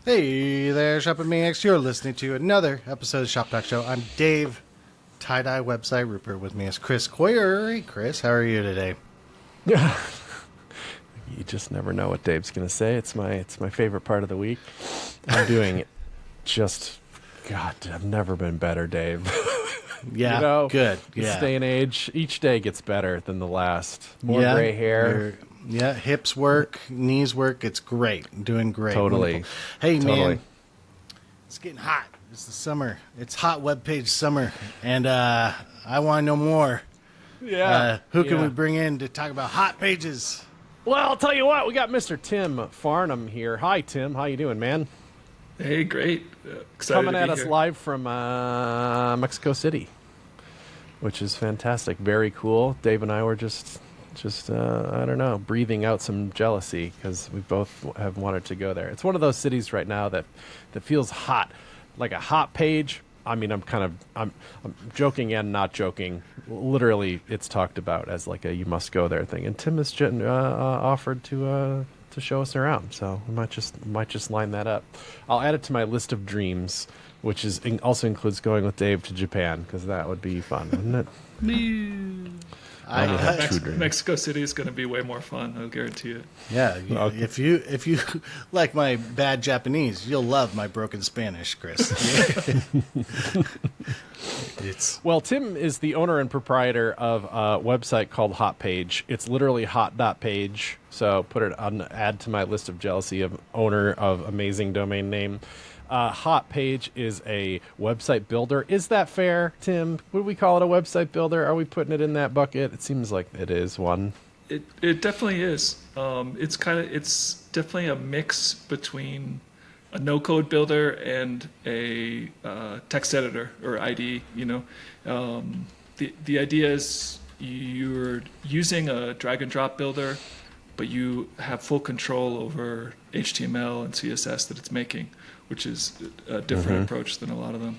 Hey there, Shopping Maniacs. You're listening to another episode of Shop Talk Show. I'm Dave, tie-dye website Rupert. With me is Chris Coyer. Hey, Chris, how are you today? Yeah, you just never know what Dave's going to say. It's my favorite part of the week. I'm doing just, God, I've never been better, Dave. Yeah, good. This Yeah, day and age, each day gets better than the last. More yeah, gray hair. yeah. Hips work, knees work. It's great. Doing great. Totally, Wonderful. Hey, totally. man, it's getting hot. It's the summer. It's hot webpage summer, and I want to know more. Who can we bring in to talk about hot pages? Well, I'll tell you what. We got Mr. Tim Farnam here. Hi, Tim. How you doing, man? Hey, great. Excited Coming to at be us here. live from Mexico City, which is fantastic. Very cool. Dave and I were just I don't know, breathing out some jealousy because we both have wanted to go there. It's one of those cities right now that feels hot, like a hot page. I mean, I'm joking and not joking. Literally, it's talked about as like a you must go there thing. And Tim has offered to show us around, so we might just line that up. I'll add it to my list of dreams, which also includes going with Dave to Japan because that would be fun, wouldn't it? I only have two dreams. Mexico City is going to be way more fun. I'll guarantee it. Yeah, Okay. if you like my bad Japanese, you'll love my broken Spanish, Chris. It's Well, Tim is the owner and proprietor of a website called Hot Page. It's literally hot.page. So put it on add to my list of jealousy of owner of amazing domain name. Hot Page is a website builder. Is that fair, Tim? Would we call it a website builder? Are we putting it in that bucket? It seems like it is one. It definitely is. It's definitely a mix between a no-code builder and a text editor or IDE. The idea is you're using a drag-and-drop builder, but you have full control over HTML and CSS that it's making, which is a different approach than a lot of them.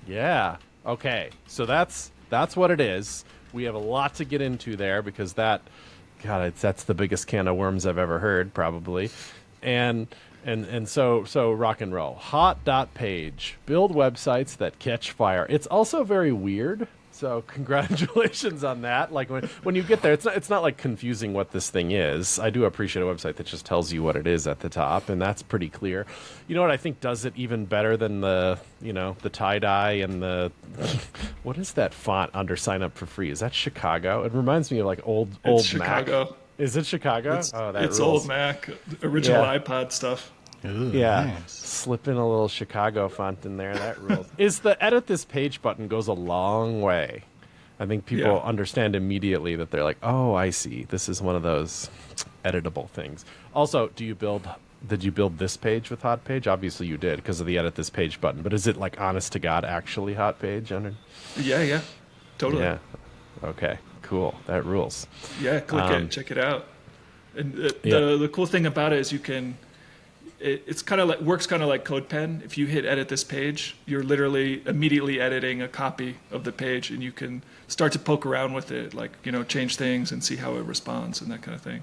Yeah. Okay. So that's what it is. We have a lot to get into there because that's the biggest can of worms I've ever heard, probably. And so rock and roll. Hot.page. Build websites that catch fire. It's also very weird. So congratulations on that. Like when you get there, it's not like confusing what this thing is. I do appreciate a website that just tells you what it is at the top, and that's pretty clear. You know what I think does it even better than the tie-dye and the what is that font under sign up for free? Is that Chicago? It reminds me of like old It's Mac. Chicago. Is it Chicago? It's rules. old Mac, original Yeah. iPod stuff. ooh, Yeah, nice. slip in a little Chicago font in there. That rules. Is the edit this page button goes a long way. I think people Yeah. understand immediately that they're like, oh, I see. This is one of those editable things. Also, did you build this page with Hot Page? Obviously you did because of the edit this page button. But is it like honest to God actually Hot Page? Yeah, totally. Yeah. Okay. Cool. That rules. Yeah, click it, check it out. And Yeah. the cool thing about it is it's kind of like works kind of like CodePen. If you hit edit this page, you're literally immediately editing a copy of the page, and you can start to poke around with it, like change things and see how it responds and that kind of thing.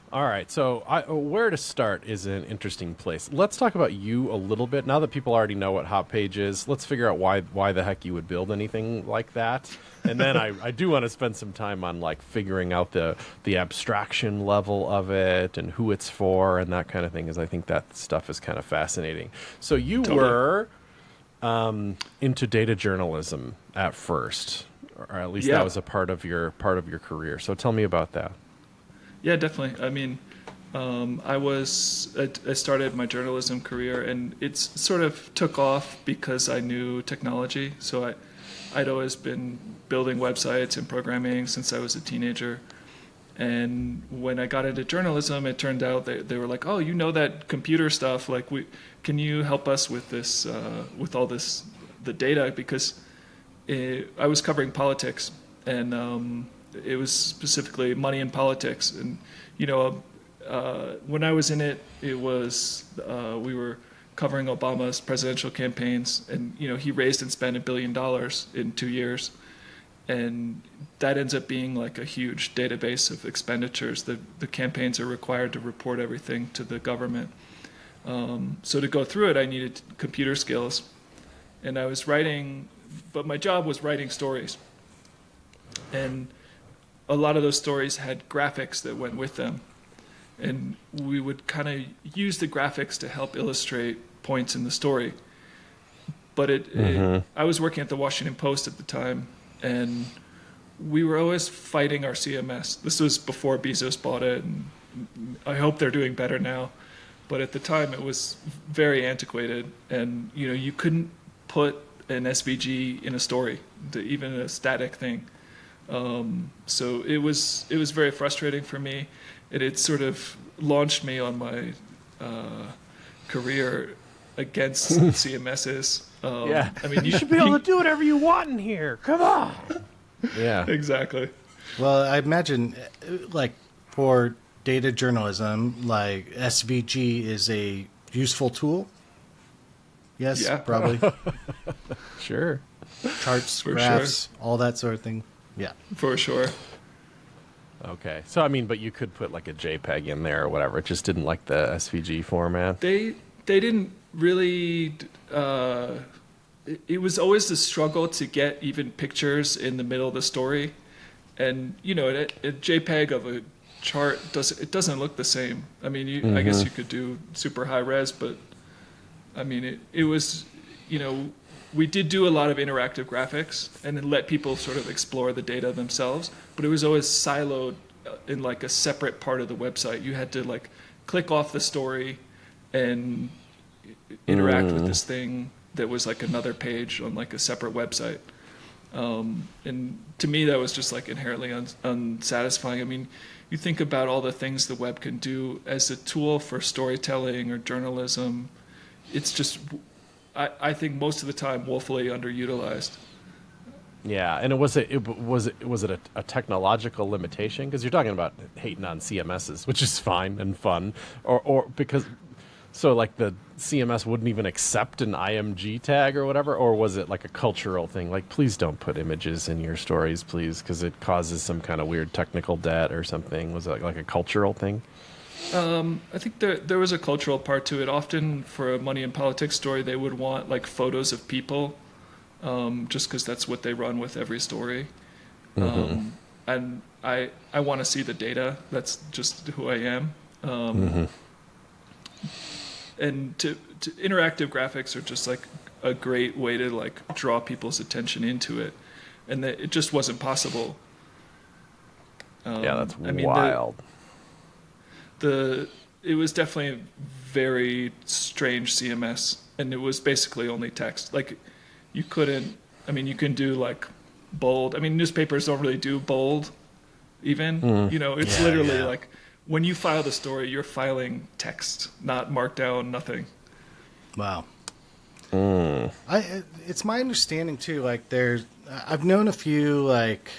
All right, so where to start is an interesting place. Let's talk about you a little bit. Now that people already know what Hot Page is, let's figure out why the heck you would build anything like that. And then I do want to spend some time on like figuring out the abstraction level of it and who it's for and that kind of thing, because I think that stuff is kind of fascinating. So you Totally. were into data journalism at first, or at least Yeah. that was a part of your career. So tell me about that. Yeah, definitely. I mean, I started my journalism career, and it sort of took off because I knew technology. So I'd always been building websites and programming since I was a teenager. And when I got into journalism, it turned out they were like, "Oh, you know that computer stuff? Like, can you help us with this, with all this, the data?" Because I was covering politics, and it was specifically money in politics. And when I was in it, it was we were covering Obama's presidential campaigns, and he raised and spent $1 billion in 2 years. and that ends up being like a huge database of expenditures. The campaigns are required to report everything to the government. So to go through it, I needed computer skills, and I was writing, but my job was writing stories, and a lot of those stories had graphics that went with them, and we would kind of use the graphics to help illustrate points in the story. But I was working at the Washington Post at the time, and we were always fighting our CMS. This was before Bezos bought it, and I hope they're doing better now. But at the time, it was very antiquated, and you couldn't put an SVG in a story, even a static thing. So it was very frustrating for me, and it sort of launched me on my career against CMSs. I mean, you should be able to do whatever you want in here. Come on. Yeah, exactly. Well, I imagine, like, for data journalism, like, SVG is a useful tool. Yes, yeah. Probably. Sure. Charts, For graphs, all that sort of thing. Yeah. For sure. Okay. So, I mean, but you could put like a JPEG in there or whatever. It just didn't like the SVG format. They didn't really... it was always the struggle to get even pictures in the middle of the story. And, a JPEG of a chart, it doesn't look the same. I mean, I guess you could do super high res, but, I mean, it was, we did do a lot of interactive graphics and then let people sort of explore the data themselves, but it was always siloed in like a separate part of the website. You had to like click off the story and interact with this thing that was like another page on like a separate website. And to me, that was just like inherently unsatisfying. I mean, you think about all the things the web can do as a tool for storytelling or journalism. It's just, I think most of the time, woefully underutilized. Yeah, and was it a technological limitation? Because you're talking about hating on CMSs, which is fine and fun, or because so like the CMS wouldn't even accept an IMG tag or whatever, or was it like a cultural thing? Like, please don't put images in your stories, please, because it causes some kind of weird technical debt or something. Was it like a cultural thing? I think there was a cultural part to it. Often for a money and politics story, they would want like photos of people, just because that's what they run with every story. And I want to see the data. That's just who I am. And to interactive graphics are just like a great way to like draw people's attention into it, and that it just wasn't possible. Yeah, that's wild. It was definitely a very strange CMS, and it was basically only text. Like, you couldn't. I mean, you can do like bold. I mean, newspapers don't really do bold, even. It's literally like when you file the story, you're filing text, not markdown, nothing. Wow. It's my understanding too. Like, I've known a few like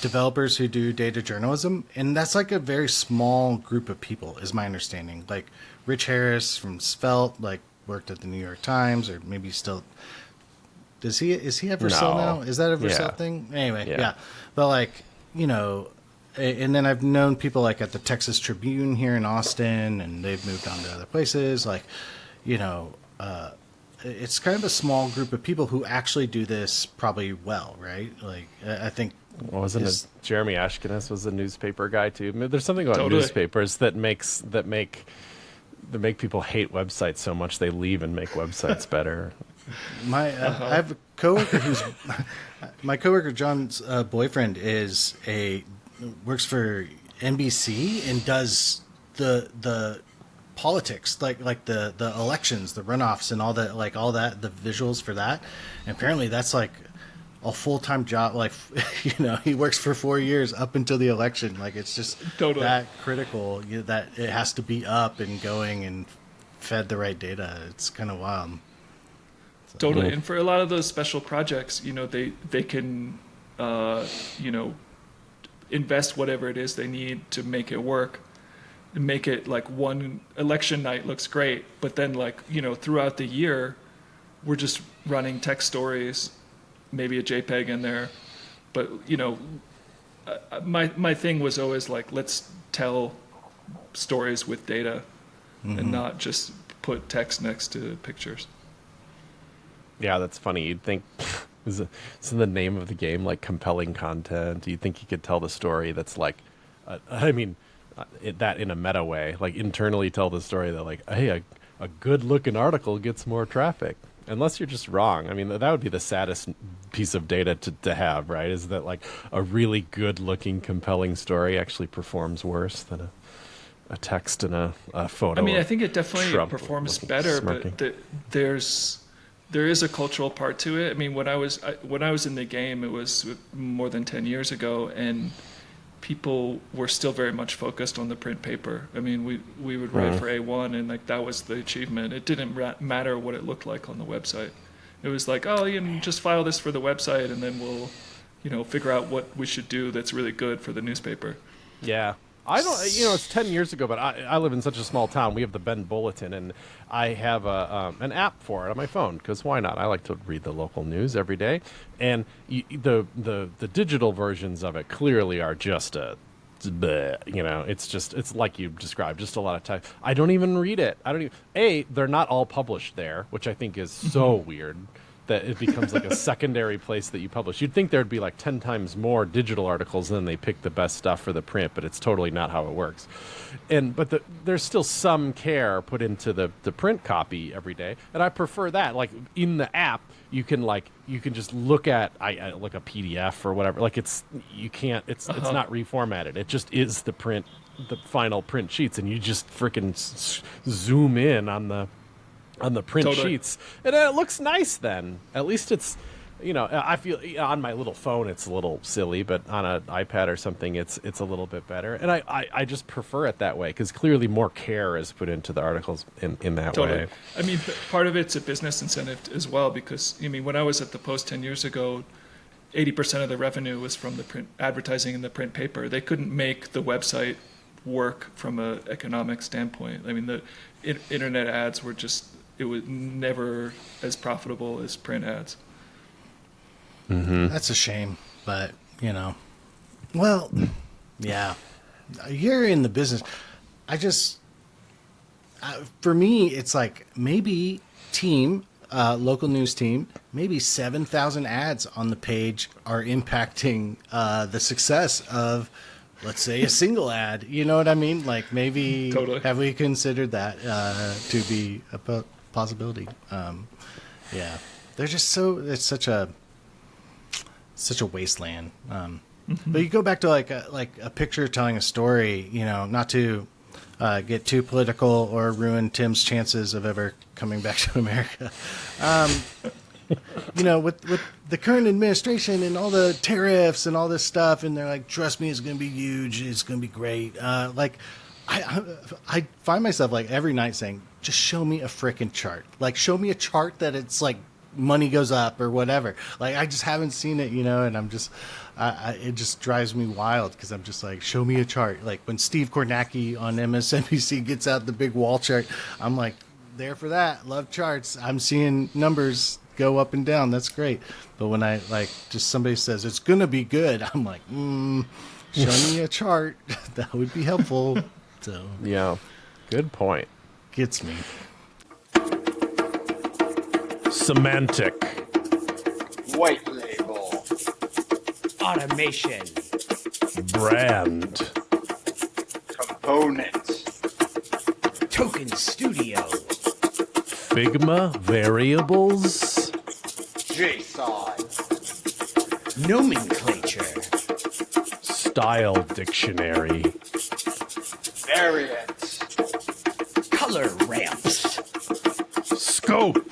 developers who do data journalism, and that's like a very small group of people, is my understanding. Like Rich Harris from Svelte, like worked at the New York Times, or maybe still. Is he at Vercel now? Is that a Vercel thing? Anyway, yeah. But like, and then I've known people like at the Texas Tribune here in Austin, and they've moved on to other places. Like, it's kind of a small group of people who actually do this probably well, right? Like, I think. Wasn't it Jeremy Ashkenas was a newspaper guy too? I mean, there's something about newspapers that make people hate websites so much they leave and make websites better. I have a coworker my coworker John's boyfriend works for NBC and does the politics, like the elections, the runoffs, and all that, the visuals for that. And apparently that's like a full-time job. Like, he works for 4 years up until the election. Like, it's just that critical that it has to be up and going and fed the right data. It's kind of wild. So. Totally. And for a lot of those special projects, they can, invest whatever it is they need to make it work. And make it like one election night looks great, but then throughout the year, we're just running text stories maybe a JPEG in there. But, you know, my thing was always like, let's tell stories with data and not just put text next to pictures. Yeah, that's funny. You'd think, isn't the name of the game like compelling content? You'd think you could tell the story that's like, that in a meta way, like internally tell the story that like, hey, a good looking article gets more traffic. Unless you're just wrong. I mean, that would be the saddest piece of data to have, right? Is that like a really good looking, compelling story actually performs worse than a text and a photo. I mean, I think it definitely Trump performs better, smirking. but there is a cultural part to it. I mean, when I was in the game, it was more than 10 years ago, and people were still very much focused on the print paper. I mean, we would write for A1, and like that was the achievement. It didn't matter what it looked like on the website. It was like, oh, you can just file this for the website, and then we'll, you know, figure out what we should do that's really good for the newspaper. Yeah. I don't, it's 10 years ago, but I live in such a small town. We have the Bend Bulletin, and I have an app for it on my phone, because why not? I like to read the local news every day. And the digital versions of it clearly are just it's like you described, just a lot of time. I don't even read it. They're not all published there, which I think is so weird. That it becomes like a secondary place that you publish. You'd think there'd be like 10 times more digital articles, and then they pick the best stuff for the print, but it's totally not how it works. But there's still some care put into the print copy every day, and I prefer that. Like in the app, you can just look at like a PDF or whatever. Like it's not reformatted. It just is the final print sheets, and you just freaking zoom in on the print sheets, and it looks nice then. At least it's, I feel on my little phone it's a little silly, but on an iPad or something it's a little bit better. And I just prefer it that way, because clearly more care is put into the articles in that way. I mean, part of it's a business incentive as well, because, I mean, when I was at the Post 10 years ago, 80% of the revenue was from the print advertising in the print paper. They couldn't make the website work from an economic standpoint. I mean, the internet ads were just, it was never as profitable as print ads. That's a shame, but well, yeah, you're in the business. For me, it's like maybe local news team, maybe 7,000 ads on the page are impacting the success of, let's say, a single ad. You know what I mean? Like maybe have we considered that to be a possibility? Yeah, they're just it's such a wasteland. But you go back to like a picture telling a story. Not to get too political or ruin Tim's chances of ever coming back to America. With the current administration and all the tariffs and all this stuff, and they're like, trust me, it's going to be huge. It's going to be great. I find myself like every night saying, just show me a frickin' chart. Like, show me a chart that it's like money goes up or whatever. Like, I just haven't seen it, and I'm just, it just drives me wild, because I'm just like, show me a chart. Like when Steve Kornacki on MSNBC gets out the big wall chart, I'm like, there for that. Love charts. I'm seeing numbers go up and down. That's great. But when I just somebody says it's gonna be good, I'm like, show me a chart. That would be helpful. So yeah, good point. Gets me. Semantic. White label. Automation. Brand. Component. Token Studio. Figma variables. JSON. Nomenclature. Style dictionary. Variant. Color ramps. Scope.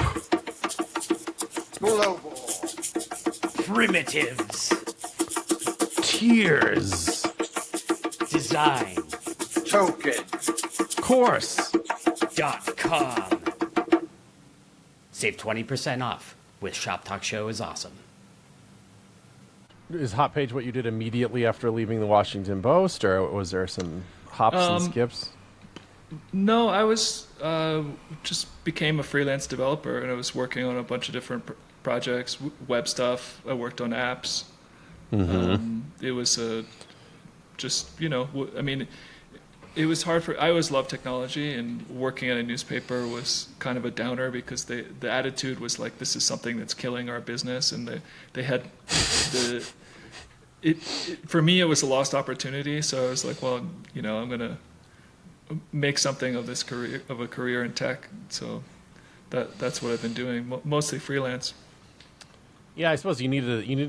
Global. Primitives. Tiers. Design. Token. Course. .com. Save 20% off with Shop Talk Show is awesome. Is Hot Page what you did immediately after leaving the Washington Post, or was there some hops and skips? No, I was just became a freelance developer, and I was working on a bunch of different projects, web stuff. I worked on apps. It was I mean, it was hard I always loved technology, and working at a newspaper was kind of a downer because the attitude was like, this is something that's killing our business, and they had for me, it was a lost opportunity. So I was like, well, I'm going to make something of a career in tech. So that's what I've been doing, mostly freelance. Yeah, I suppose you need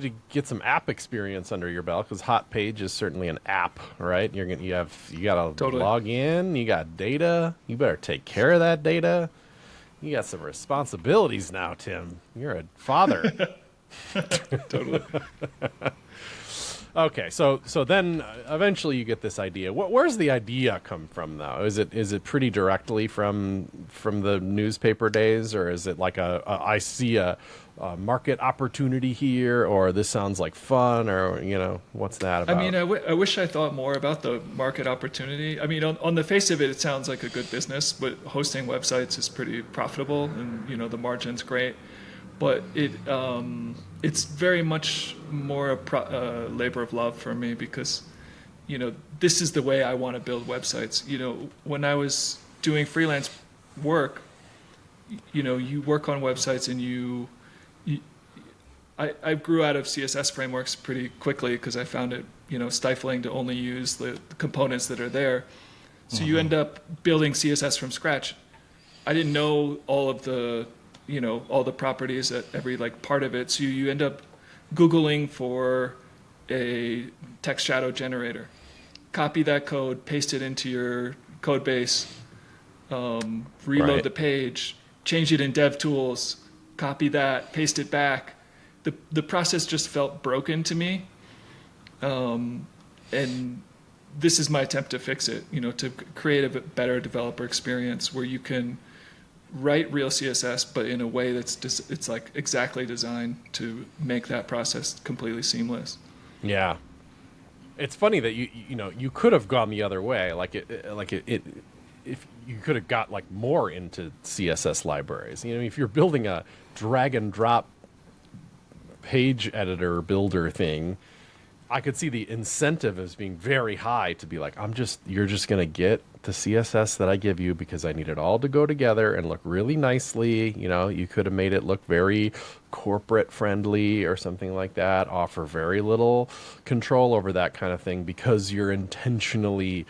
to get some app experience under your belt, because Hot Page is certainly an app, right? You got to Totally. log in. You got data. You better take care of that data. You got some responsibilities now, Tim. You're a father. Totally. Okay, so then eventually you get this idea. Where's the idea come from, though? Is it pretty directly from the newspaper days, or is it like I see a market opportunity here, or this sounds like fun, or what's that about? I mean, I wish I thought more about the market opportunity. I mean, on the face of it, it sounds like a good business, but hosting websites is pretty profitable, and the margin's great. But it's very much more a labor of love for me, because this is the way I want to build websites. When I was doing freelance work, you work on websites, and I grew out of CSS frameworks pretty quickly because I found it stifling to only use the components that are there. So you end up building CSS from scratch. I didn't know all of the all the properties at every part of it. So you end up Googling for a text shadow generator, copy that code, paste it into your code base, reload the page, change it in DevTools, copy that, paste it back. The process just felt broken to me. And this is my attempt to fix it, to create a better developer experience where you can write real CSS, but in a way that's just, it's exactly designed to make that process completely seamless. Yeah, it's funny that you could have gone the other way, if you could have got more into CSS libraries. If you're building a drag and drop page editor builder thing, I could see the incentive as being very high to be like, you're just going to get the CSS that I give you because I need it all to go together and look really nicely. You could have made it look very corporate friendly or something like that, offer very little control over that kind of thing because you're intentionally,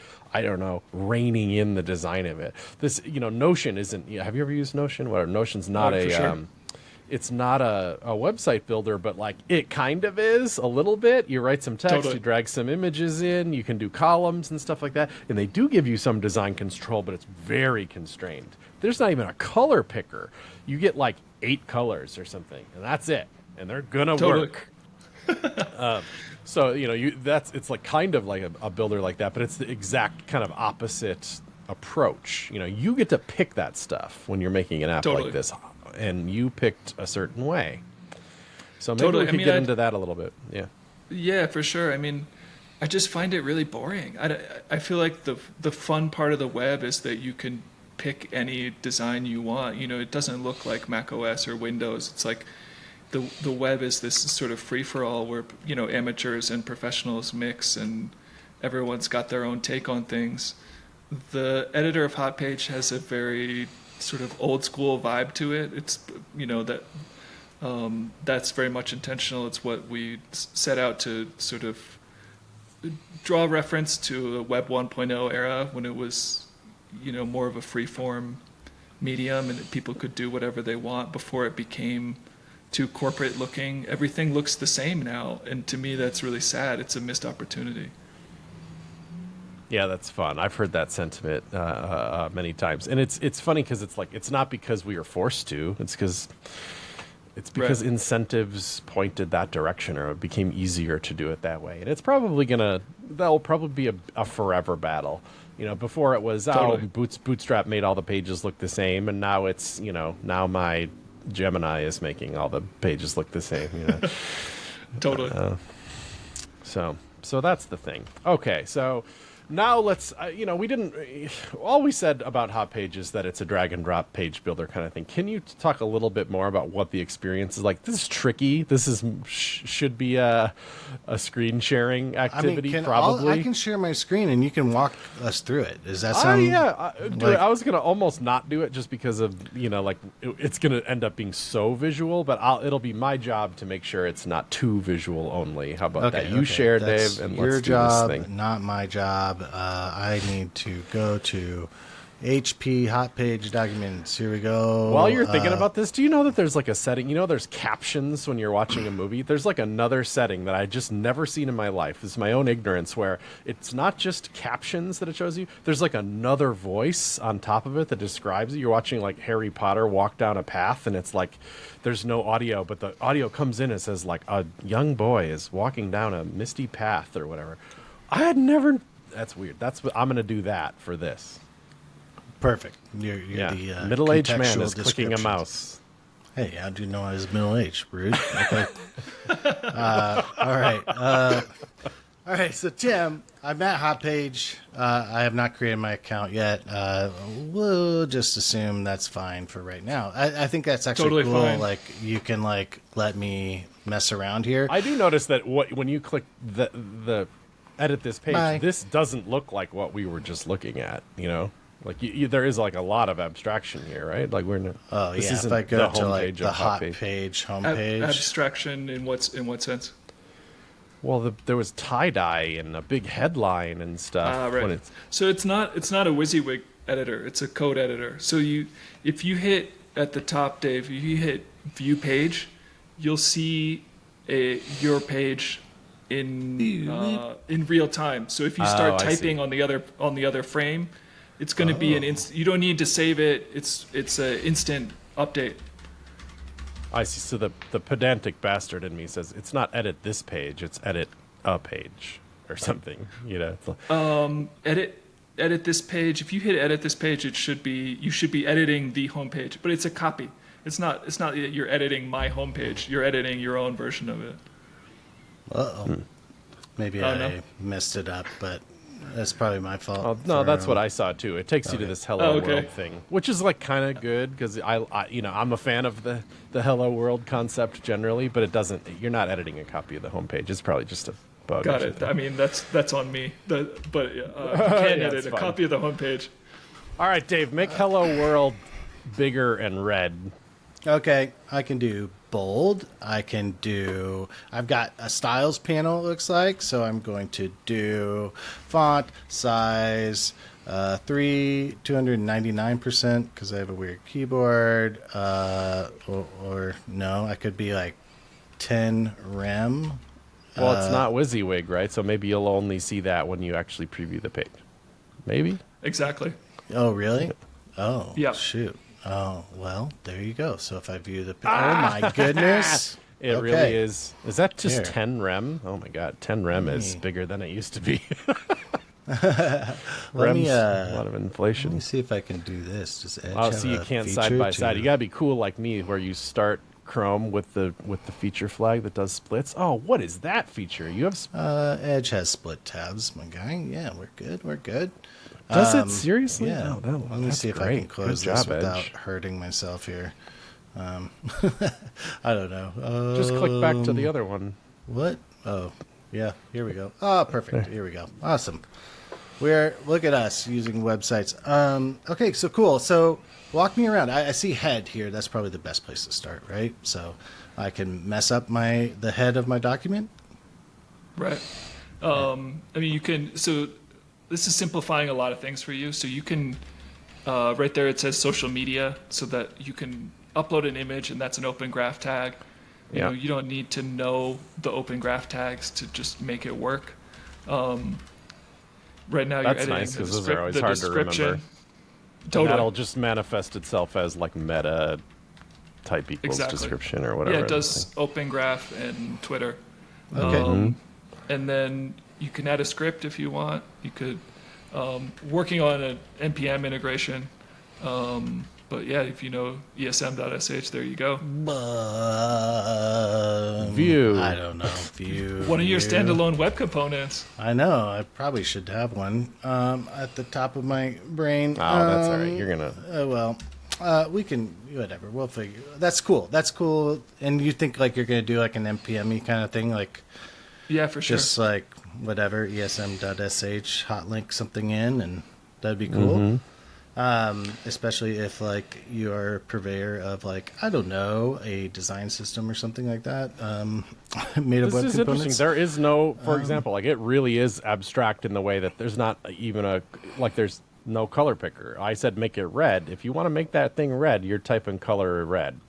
reining in the design of it. This, Notion isn't, have you ever used Notion? Notion's not it's not a website builder, but it kind of is a little bit. You write some text, Totally. You drag some images in, you can do columns and stuff like that. And they do give you some design control, but it's very constrained. There's not even a color picker. You get 8 colors or something, and that's it. And they're gonna work. So it's kind of like a builder like that, but it's the exact kind of opposite approach. You get to pick that stuff when you're making an app like this. And you picked a certain way. So maybe we could get into that a little bit. Yeah. Yeah, for sure. I mean, I just find it really boring. I feel like the fun part of the web is that you can pick any design you want. It doesn't look like Mac OS or Windows. It's like the web is this sort of free-for-all where, amateurs and professionals mix and everyone's got their own take on things. The editor of Hot Page has a very sort of old school vibe to it. It's that's very much intentional. It's what we set out to sort of draw reference to a Web 1.0 era when it was more of a free form medium and people could do whatever they want before it became too corporate looking. Everything looks the same now, and to me that's really sad. It's a missed opportunity. Yeah, that's fun. I've heard that sentiment many times, and it's funny because it's not because we are forced to. It's because incentives pointed that direction, or it became easier to do it that way. And it's probably that'll probably be a forever battle. Before it was Totally. Bootstrap made all the pages look the same, and now it's now my Gemini is making all the pages look the same. Totally. So that's the thing. Okay, so now let's, we didn't, all we said about Hot Page is that it's a drag and drop page builder kind of thing. Can you talk a little bit more about what the experience is like? This is tricky. This is should be a screen sharing activity, probably. I can share my screen and you can walk us through it. Does that sound? I was going to almost not do it just because of, it's going to end up being so visual, but it'll be my job to make sure it's not too visual only. How about that? You share, That's Dave, and your let's do job, this thing. not my job. I need to go to HP Hot Page Documents. Here we go. While you're thinking about this, do you know that there's like a setting? There's captions when you're watching a movie. There's like another setting that I just never seen in my life. This is my own ignorance, where it's not just captions that it shows you. There's like another voice on top of it that describes it. You're watching like Harry Potter walk down a path, and it's like there's no audio, but the audio comes in and says like a young boy is walking down a misty path or whatever. I had never. That's weird. That's what I'm going to do that for this. Perfect. You're the middle-aged man contextual is clicking a descriptions. mouse. Hey, how do you know I was middle-aged? Rude. Okay. All right. All right. So, Tim, I'm at Hot Page. I have not created my account yet. We'll just assume that's fine for right now. I think that's actually Totally cool. fine. Like, you can let me mess around here. I do notice that when you click the edit this page, this doesn't look like what we were just looking at. Like there is like a lot of abstraction here, right? Like we're not. Oh this yeah. isn't If I go the to homepage the of Hot Page homepage. Abstraction in what sense? Well, there was tie-dye and a big headline and stuff. Right. So it's not a WYSIWYG editor. It's a code editor. So if you hit at the top, Dave, if you hit View Page, you'll see your page in real time. So if you start typing on the other frame, it's going to be you don't need to save it. It's an instant update. I see. So the pedantic bastard in me says it's not edit this page, it's edit a page or something. It's like, edit this page. If you hit edit this page, you should be editing the home page, but it's a copy. It's not that you're editing my home page. You're editing your own version of it. Maybe I messed it up, but that's probably my fault. No, that's what I saw too. It takes you to this Hello World thing, which is like kind of good because I'm a fan of the Hello World concept generally, but it doesn't. You're not editing a copy of the homepage. It's probably just a bug. Got it. I mean, that's on me. But you can edit a copy of the homepage. All right, Dave, make Hello World bigger and red. Okay, I can do bold. I've got a styles panel, it looks like, so I'm going to do font size 299% because I have a weird keyboard, or no, I could be like 10 rem. Well, it's not WYSIWYG, right? So maybe you'll only see that when you actually preview the page. Maybe? Exactly. Oh, really? Oh, yeah. Shoot. Oh, well, there you go. So if I view the... Oh, my goodness. It really is. Is that just Here. 10 rem? Oh, my God. 10 rem is bigger than it used to be. Rem's a lot of inflation. Let me see if I can do this. Does Edge Oh, so you can't side by side. You got to be cool like me where you start Chrome with the feature flag that does splits. Oh, what is that feature? You have... Edge has split tabs, my guy. Yeah, we're good. We're good. Does it seriously? Yeah. Oh, Let me see if I can close Good this job, without Edge. hurting myself here. I don't know. Just click back to the other one. What? Oh, yeah. Here we go. Oh, perfect. Here we go. Awesome. Look at us using websites. Okay, so cool. So walk me around. I see head here. That's probably the best place to start, right? So I can mess up the head of my document. Right. I mean, you can. So this is simplifying a lot of things for you. So you can, right there it says social media, so that you can upload an image, and that's an open graph tag. You know, you don't need to know the open graph tags to just make it work. Right now, That's you're editing nice because those are always hard to remember. Totally. That'll just manifest itself as like meta type equals description or whatever. Yeah, it does open graph and Twitter. Okay. And then you can add a script if you want. You could, working on an NPM integration, But yeah, if you know esm.sh, there you go. View. I don't know. View. One of your View. standalone web components. I know. I probably should have one at the top of my brain. Oh, that's all right. You're gonna. We can, whatever. We'll figure. That's cool. That's cool. And you think like you're gonna do like an npm kind of thing, like Yeah, for sure. just like whatever esm.sh hot link something in, and that'd be cool. Especially if like you are a purveyor of like, I don't know, a design system or something like that, made of This web is components. interesting. There is no, for example, like it really is abstract in the way that there's not even there's no color picker. I said make it red. If you want to make that thing red, you're typing color red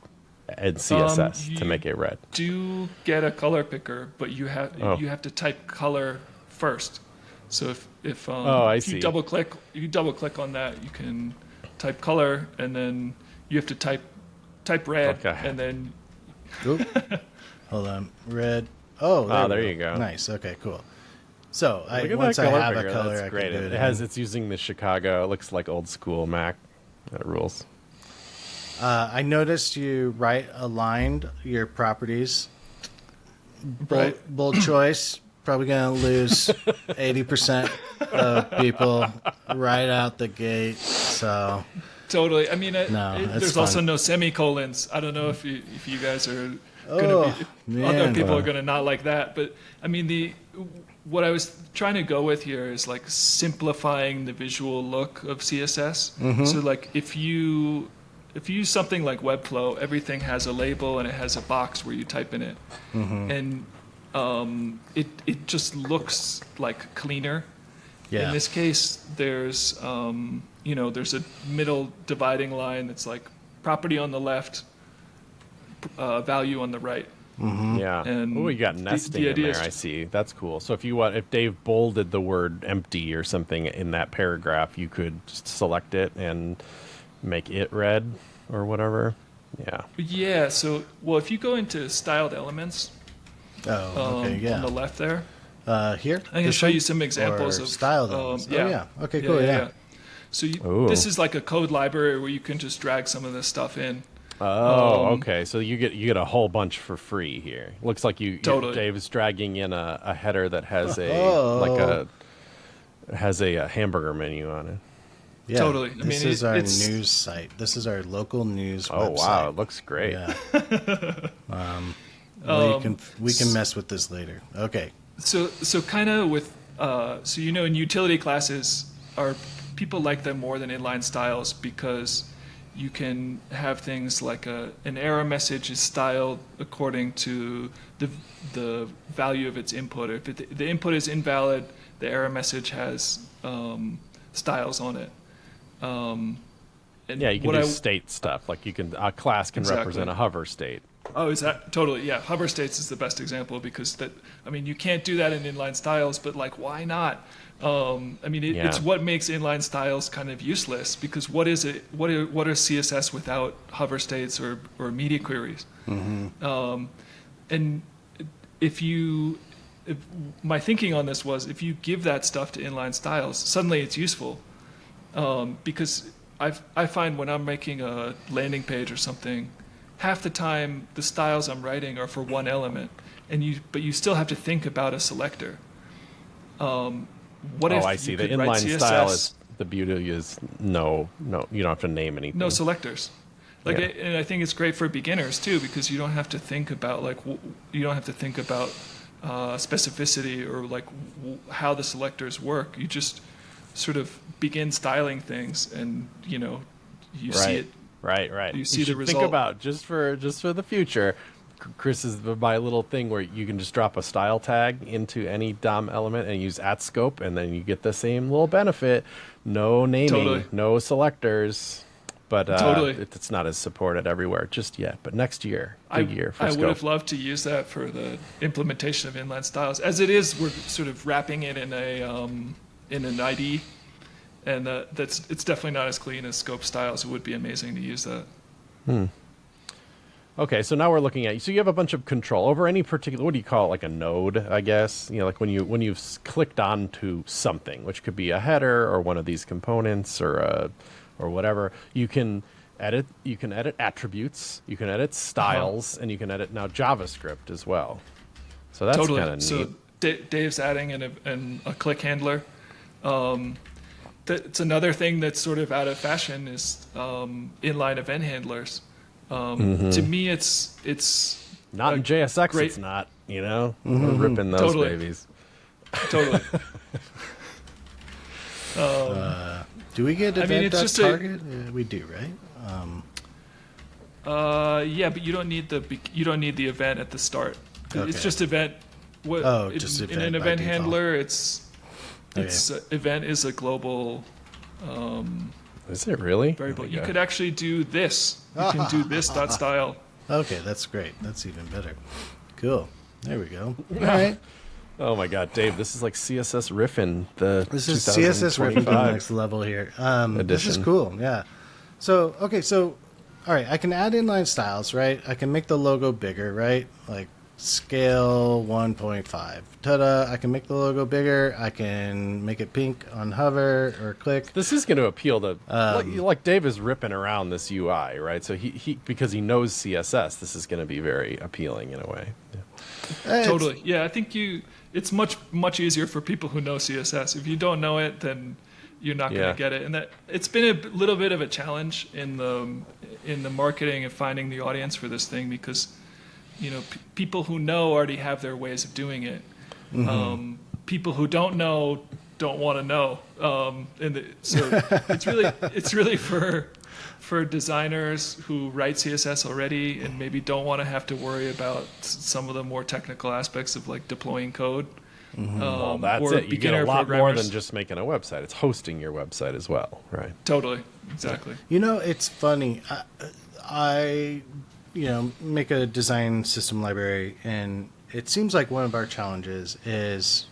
and CSS to make it red. Do get a color picker, but you have to type color first. So if I if see. you double click on that, you can type color, and then you have to type red, Okay. and then Oop. Hold on, red. Oh, there we you go. Nice. Okay, cool. So Look at once that I color have picker. a color, That's I great. can do it. It's using the Chicago. It looks like old school Mac. That rules. I noticed you right aligned your properties. Right. Bold choice. Probably gonna lose 80% of people right out the gate. So totally. I mean, it's there's fun. also no semicolons. I don't know if you guys are Oh, gonna other man. people are gonna not like that, but I mean what I was trying to go with here is like simplifying the visual look of CSS. Mm-hmm. So like if you use something like Webflow, everything has a label and it has a box where you type in it, Mm-hmm. and it just looks like cleaner. yeah. In this case, there's there's a middle dividing line that's like property on the left, value on the right. Yeah. And Oh, you got the nesting in idea there. is- I see. That's cool. So if Dave bolded the word empty or something in that paragraph, you could just select it and make it red or whatever. Yeah. Yeah. So if you go into styled elements Oh, okay, yeah. on the left there, Here? I'm going to This show one? you some examples Or of styled elements. Oh, yeah. Okay, cool, yeah. So Ooh. this is like a code library where you can just drag some of this stuff in. Oh, okay. So you get a whole bunch for free here. Looks like Totally. Dave's dragging in a header that has Oh. has a hamburger menu on it. Yeah, Totally. I This mean, is our it's- news site. This is our local news Oh website. wow, it looks great. Yeah. Well, we can mess with this later. Okay. So kind of with in utility classes, people like them more than inline styles because you can have things like an error message is styled according to the value of its input. If the input is invalid, the error message has styles on it. And Yeah, you can what do state stuff. Like a class can Exactly. represent a hover state. Oh, is that totally? Yeah, hover states is the best example because you can't do that in inline styles, but like, why not? It's what makes inline styles kind of useless because what is it? What are CSS without hover states or media queries? Mm-hmm. And my thinking on this was if you give that stuff to inline styles, suddenly it's useful because I find when I'm making a landing page or something, half the time the styles I'm writing are for one element, but you still have to think about a selector. What if I see. you The could write inline CSS, style is the beauty is no, you don't have to name anything. no selectors. Yeah. And I think it's great for beginners too because you don't have to think about specificity or how the selectors work. You just sort of begin styling things, and you see it. Right. You see the should result. Think about just for the future. Chris is my little thing where you can just drop a style tag into any DOM element and use @scope, and then you get the same little benefit. No naming, Totally. no selectors, but Totally. it's not as supported everywhere just yet. But next year, big year for I scope. would have loved to use that for the implementation of inline styles. As it is, we're sort of wrapping it in an ID, and it's definitely not as clean as scope styles. It would be amazing to use that. Okay, so now we're looking at, so you have a bunch of control over any particular, what do you call it, like a node, I guess? Like when you've clicked onto something, which could be a header or one of these components or whatever, you can edit attributes, you can edit styles, and you can edit now JavaScript as well. So that's kind of neat. So Dave's adding a click handler. That's another thing that's sort of out of fashion is inline event handlers. To me, it's not in JSX. great, it's not. We're ripping those Totally. babies. Totally. Do we get event it's just target? We do, right? Yeah, but you don't need the event at the start. Okay. It's just event. Just in event an by event default. handler, it's event is a global Is it really? variable. Oh my You God. could actually do this. You can do this dot style. Okay, that's great. That's even better. Cool. There we go. All right. Oh my God, Dave! This is like CSS riffing. This is CSS ripping to the 2025. next level here. This is Edition. cool. Yeah. So all right. I can add inline styles, right? I can make the logo bigger, right? Like scale 1.5. Ta-da! I can make the logo bigger. I can make it pink on hover or click. This is going to appeal to like Dave is ripping around this UI, right? So he because he knows CSS, this is going to be very appealing in a way. Yeah. Totally. Yeah, I think it's much easier for people who know CSS. If you don't know it, then you're not going Yeah. to get it. And that it's been a little bit of a challenge in the marketing and finding the audience for this thing because people who know already have their ways of doing it. People who don't know don't want to know. So it's really for designers who write CSS already and maybe don't want to have to worry about some of the more technical aspects of like deploying code. Well, that's or it. You get a beginner lot more programmers. than just making a website. It's hosting your website as well, right? Totally, exactly. It's funny. I make a design system library, and it seems like one of our challenges is,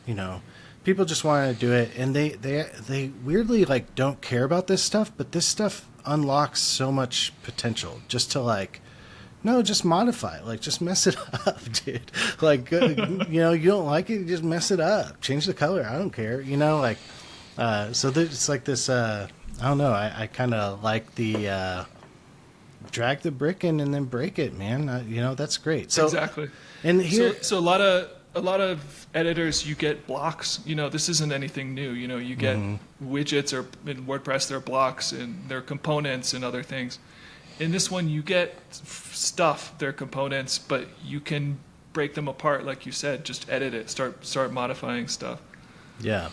people just want to do it, and they weirdly like don't care about this stuff, but this stuff unlocks so much potential just to just modify it, just mess it up, dude. You don't like it, just mess it up, change the color, I don't care, so it's like this, I don't know, I kind of like the, drag the brick in and then break it, man. That's great. So Exactly. And here, So a lot of editors, you get blocks. This isn't anything new. You get widgets, or in WordPress there are blocks and there are components and other things. In this one, you get stuff, they're components, but you can break them apart, like you said. Just edit it, start modifying stuff. yeah.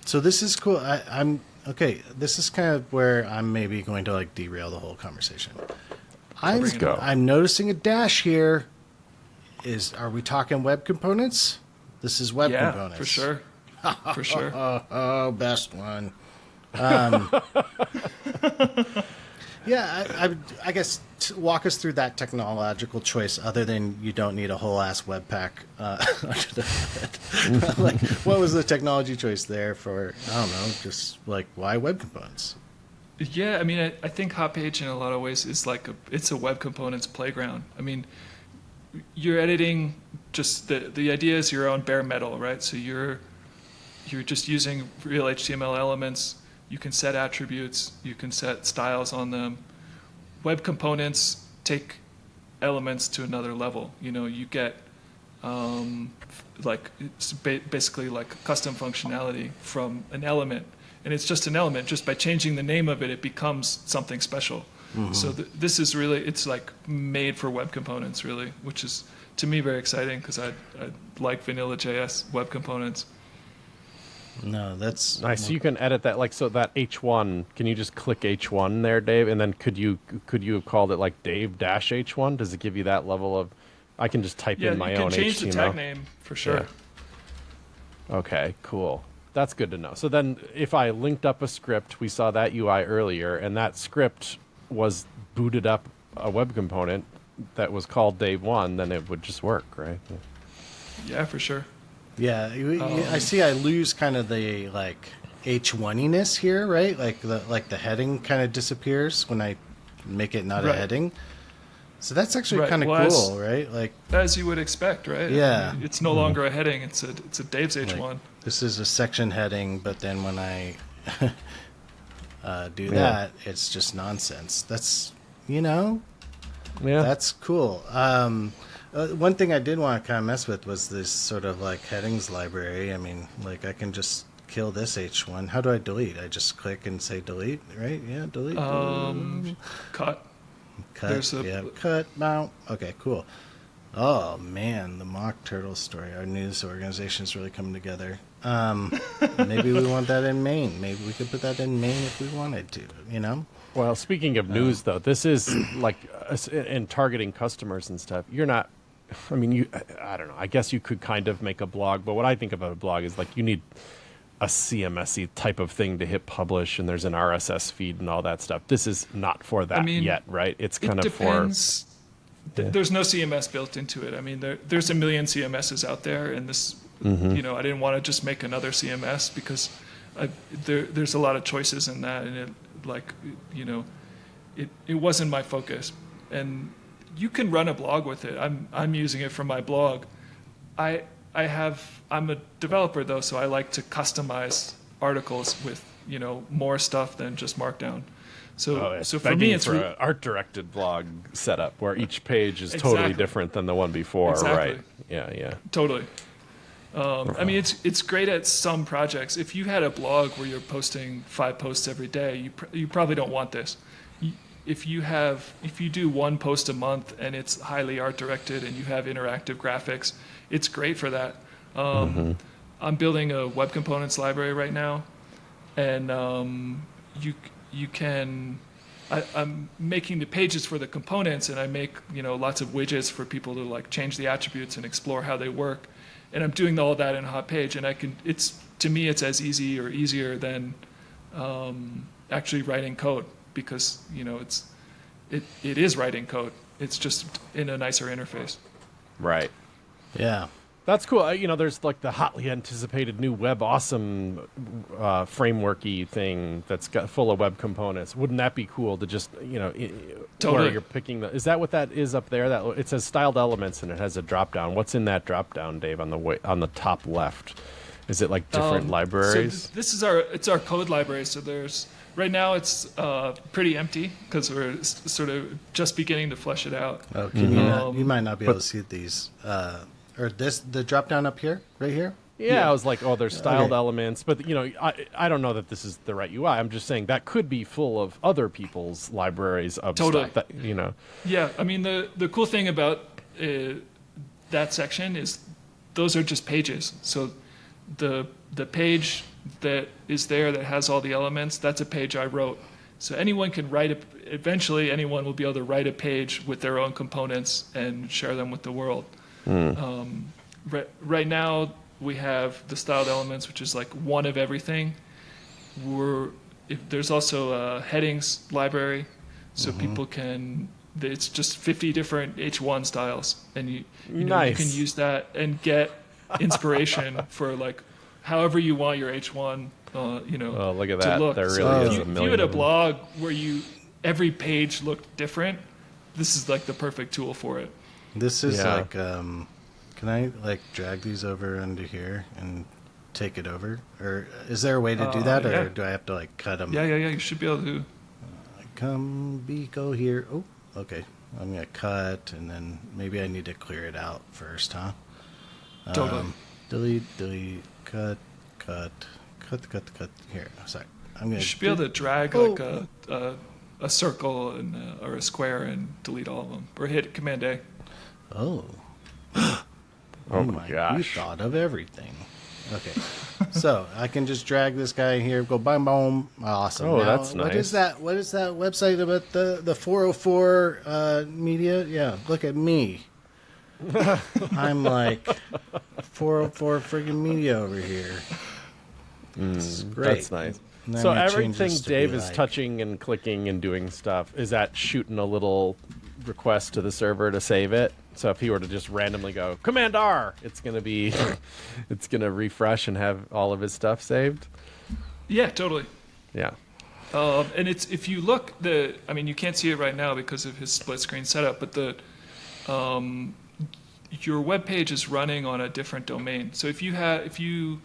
So this is cool. I'm okay. This is kind of where I'm maybe going to derail the whole conversation. Let's go. I'm noticing a dash here. Are we talking web components? This is web components. For sure. For sure. Oh, best one. Yeah, I guess walk us through that technological choice. Other than you don't need a whole ass web pack under the hood. What was the technology choice there for? I don't know, just why web components? Yeah, I mean, I think HotPage in a lot of ways is it's a web components playground. I mean, you're editing just the idea is your own bare metal, right? So you're just using real HTML elements. You can set attributes. You can set styles on them. Web components take elements to another level. You get it's basically custom functionality from an element. And it's just an element. Just by changing the name of it, it becomes something special. Mm-hmm. So this is really, it's made for web components, really, which is, to me, very exciting because I like vanilla JS web components. No, that's Nice. So you can edit that, so that H1. Can you just click H1 there, Dave? And then could you have called it Dave-H1? Does it give you that level of? I can just type in my own HTML. Yeah, you can change the tag name for sure. Yeah. Okay, cool. That's good to know. So then, if I linked up a script, we saw that UI earlier, and that script was booted up a web component that was called Dave1, then it would just work, right? Yeah, for sure. Yeah, I see. I lose kind of the H1-iness here, right? The heading kind of disappears when I make it not a heading. So that's actually kind of cool, right? As you would expect, right? Yeah. I mean, it's no longer a heading. It's a Dave's H1. This is a section heading, but then when I do Yeah. that, it's just nonsense. That's, yeah. That's cool. One thing I did want to kind of mess with was this sort of like headings library. I mean, like I can just kill this H1. How do I delete? I just click and say delete, right? Yeah, delete. Cut. Cut. there's a- Yeah, cut. Mount. Okay, cool. Oh man, the mock turtle story. Our news organization is really coming together. Maybe we want that in Maine. Maybe we could put that in Maine if we wanted to. Well, speaking of news, though, this is like in targeting customers and stuff. You're not. I mean, I don't know. I guess you could kind of make a blog, but what I think about a blog is like you need a CMS-y type of thing to hit publish, and there's an RSS feed and all that stuff. This is not for that yet, right? It's kind of depends. There's no CMS built into it. I mean, there's a million CMSs out there, and this, I didn't want to just make another CMS because there's a lot of choices in that, and it wasn't my focus. And you can run a blog with it. I'm using it for my blog. I'm a developer though, so I like to customize articles with more stuff than just Markdown. So for me, it's an art-directed blog setup where each page is totally different than the one before, Exactly. right? Yeah. Totally. I mean, it's great at some projects. If you had a blog where you're posting 5 posts every day, you probably don't want this. If you do 1 post a month and it's highly art directed and you have interactive graphics, it's great for that. I'm building a web components library right now, and you can. I'm making the pages for the components, and I make lots of widgets for people to like change the attributes and explore how they work. And I'm doing all that in a hot page, and to me it's as easy or easier than actually writing code, because it is writing code. It's just in a nicer interface. Right. Yeah. That's cool. There's like the hotly anticipated new Web Awesome frameworky thing that's got full of web components. Wouldn't that be cool to just, Totally. where you're picking is that what that is up there? That it says styled elements and it has a drop down. What's in that drop down, Dave, on the top left? Is it like different libraries? So this is our code library. So right now it's pretty empty because we're sort of just beginning to flesh it out. Oh, you might not be able to see these. Or the drop down up here, right here. Yeah, I was like, there's styled Okay. elements, but I don't know that this is the right UI. I'm just saying that could be full of other people's libraries of Totally. stuff. That, Yeah, I mean the cool thing about that section is those are just pages. So the page that is there that has all the elements, that's a page I wrote. So anyone can eventually anyone will be able to write a page with their own components and share them with the world. Right now we have the styled elements, which is like one of everything. There's also a headings library, so people can. It's just 50 different H1 styles, and you Nice. can use that and get inspiration for like however you want your H1. oh, look at to that! look. There So really if is you, a if you million. had a of them. blog where every page looked different, this is like the perfect tool for it. This is Yeah. like, can I like drag these over under here and take it over? Or is there a way to do that, yeah. or do I have to like cut them? Yeah. You should be able to. Go here. Oh, okay. I'm gonna cut, and then maybe I need to clear it out first, huh? Totally. Delete, cut. Here, sorry. I'm gonna. You should be able to drag like a circle or a square and delete all of them, or hit Command A. Oh. Oh my You gosh! thought of everything. Okay. So I can just drag this guy here, go boom, boom. Awesome. Oh, Now, that's What nice. is that? What is that website about the 404 media? Yeah, look at me. I'm like 404 friggin' media over here. It's great. That's nice. And then So I'm gonna change everything this to Dave be is like- touching and clicking and doing stuff, is that shooting a little request to the server to save it? So if he were to just randomly go Command R, it's gonna be, it's gonna refresh and have all of his stuff saved. Yeah, totally. Yeah. And it's if you look you can't see it right now because of his split screen setup, but your web page is running on a different domain. So if you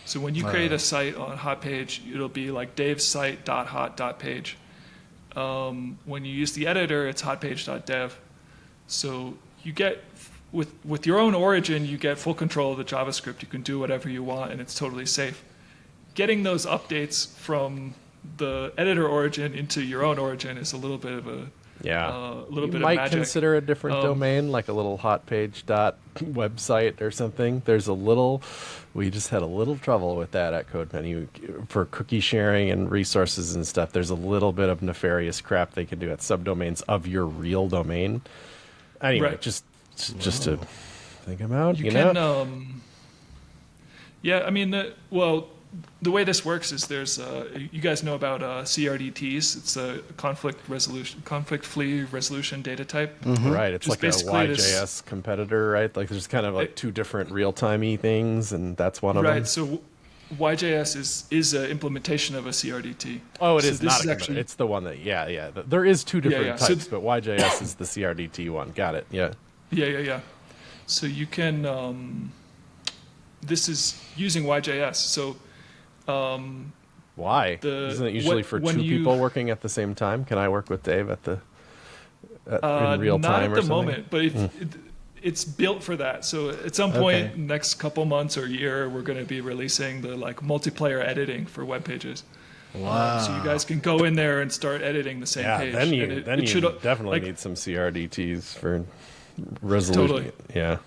So when you create a site on Hotpage, it'll be like davesite.hot.page. When you use the editor, it's hotpage.dev. So you get, with your own origin, you get full control of the JavaScript. You can do whatever you want, and it's totally safe. Getting those updates from the editor origin into your own origin is a little bit of a you bit might of magic. consider a different domain, like a little hotpage.website or something. We just had a little trouble with that at Code Menu for cookie sharing and resources and stuff. There's a little bit of nefarious crap they can do at subdomains of your real domain. Anyway, Right. just to think about, You know. can, yeah, I mean, the way this works is there's, you guys know about CRDTs. It's a conflict-free resolution data type. Right, it's Just like a basically YJS competitor, right? Like there's kind of like two different real-timey things, and that's one of them. Right, so YJS is an implementation of a CRDT. Oh, it So is this not is a actually, it's the one that, yeah. There is two different yeah. So types, but YJS is the CRDT one. Got it, yeah. Yeah. So you can, this is using YJS. So Why? Isn't it usually for two people working at the same time? Can I work with Dave in real time or something? Not at the moment, but it's built for that. So at some point, next couple months or year, we're going to be releasing the like multiplayer editing for web pages. Wow. So you guys can go in there and start editing the same page. Then you it should, definitely like, need some CRDTs for resolution. Totally. Yeah.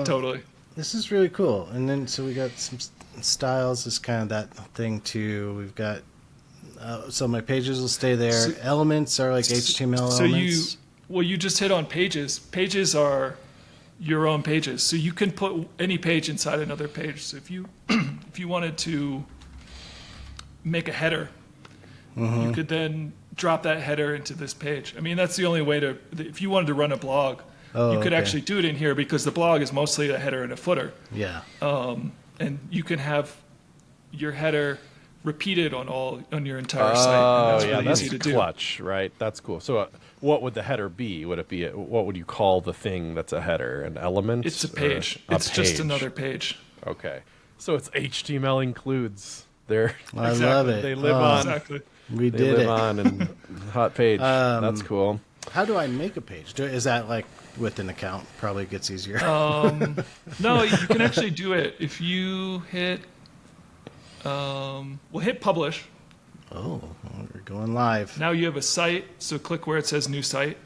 Totally. This is really cool. And then, so we got some styles is kind of that thing too. We've got, so my pages will stay there. So- Elements are like HTML So elements. you just hit on pages. Pages are your own pages. So you can put any page inside another page. So if you if you wanted to make a header, you could then drop that header into this page. I mean, that's the only way to, if you wanted to run a blog, you could actually do it in here because the blog is mostly a header and a footer. Yeah. And you can have your header repeated on your entire site. And that's really that's easy to do. clutch, right? That's cool. So, what would the header be? Would it be what would you call the thing that's a header? An element? It's a page. Or It's just page? another page. Okay, so it's HTML includes. They're I Exactly. love it. They live Oh, on. Exactly. We They did live it. on and hot page. That's cool. How do I make a page? Is that like with an account? Probably gets easier. No, you can actually do it if you hit. Hit publish. Oh, we're going live. Now you have a site. So click where it says new site.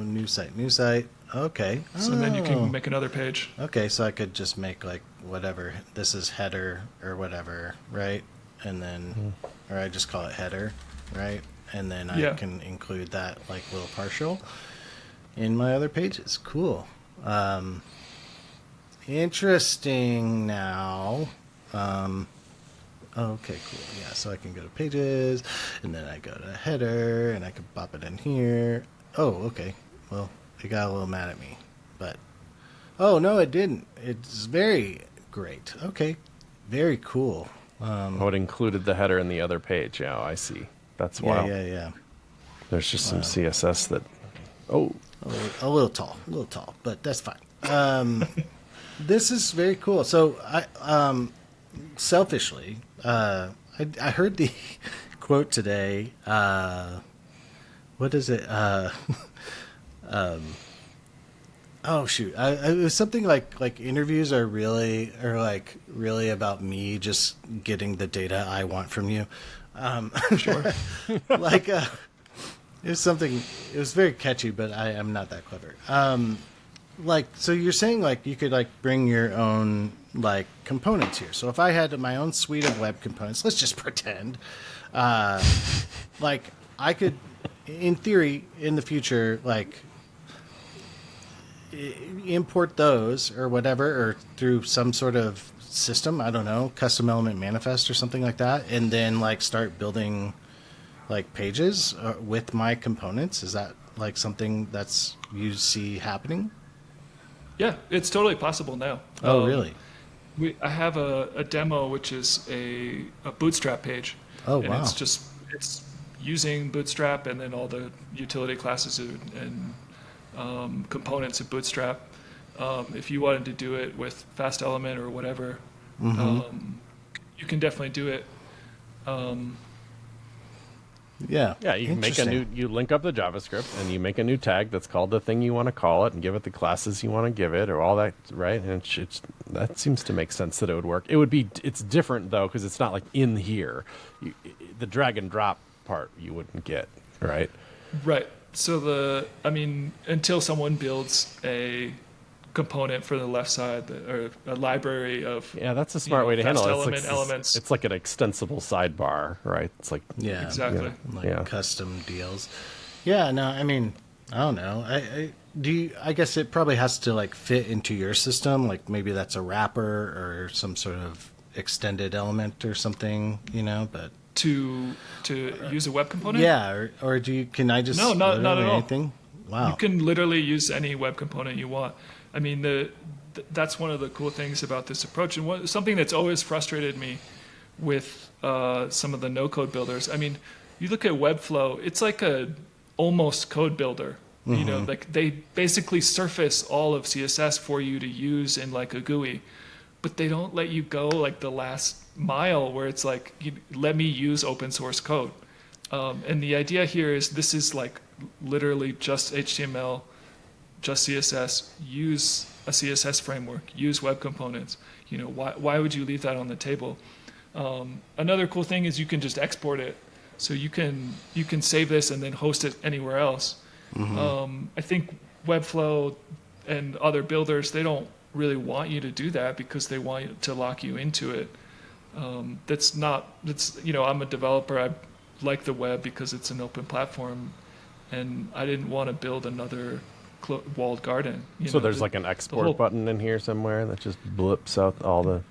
New site. Okay. So then you Oh. can make another page. Okay, so I could just make like whatever. This is header or whatever, right? And then, or I just call it header, right? And then I Yeah. can include that like little partial in my other pages. Cool. Interesting now. Okay, cool. Yeah, so I can go to pages, and then I go to header, and I can pop it in here. Oh, okay. Well, it got a little mad at me, but oh no, it didn't. It's very great. Okay, very cool. Oh, it included the header in the other page. Yeah, I see. That's Yeah, wow. yeah. There's just some CSS that. Oh, A little tall, but that's fine. This is very cool. So I, selfishly, I heard the quote today. What is it? Oh shoot! It was something like interviews are really about me just getting the data I want from you. Sure. Like it was something. It was very catchy, but I am not that clever. Like, so you're saying like you could like bring your own like components here. So if I had my own suite of web components, let's just pretend, like I could, in theory, in the future, like import those or whatever, or through some sort of system, I don't know, custom element manifest or something like that, and then like start building like pages with my components. Is that like something that's you see happening? Yeah, it's totally possible now. Oh, really? I have a demo which is a Bootstrap page. Oh, and wow. It's using Bootstrap and then all the utility classes and components of Bootstrap. If you wanted to do it with Fast Element or whatever, you can definitely do it. Yeah. Yeah, you can make a new. You link up the JavaScript and you make a new tag that's called the thing you want to call it, and give it the classes you want to give it, or all that, right? And that seems to make sense that it would work. It would be. It's different though because it's not like in here. The drag and drop part you wouldn't get, right? Right. So until someone builds a component for the left side or a library of that's a smart way to handle it. Elements. It's like an extensible sidebar, right? It's like exactly custom deals. Yeah, no, I mean, I don't know. I guess it probably has to like fit into your system. Like maybe that's a wrapper or some sort of extended element or something, but to use a web component. Yeah, or can I just not at all. anything? Wow, you can literally use any web component you want. I mean, that's one of the cool things about this approach, and something that's always frustrated me with some of the no-code builders. I mean, you look at Webflow; it's like a almost code builder. Like they basically surface all of CSS for you to use in like a GUI, but they don't let you go like the last mile where it's like, let me use open source code. And the idea here is this is like literally just HTML. Just CSS, use a CSS framework, use web components. Why would you leave that on the table? Another cool thing is you can just export it. So you can save this and then host it anywhere else. I think Webflow and other builders, they don't really want you to do that because they want to lock you into it. I'm a developer. I like the web because it's an open platform, and I didn't want to build another walled garden. So there's like an export button in here somewhere that just blips out all the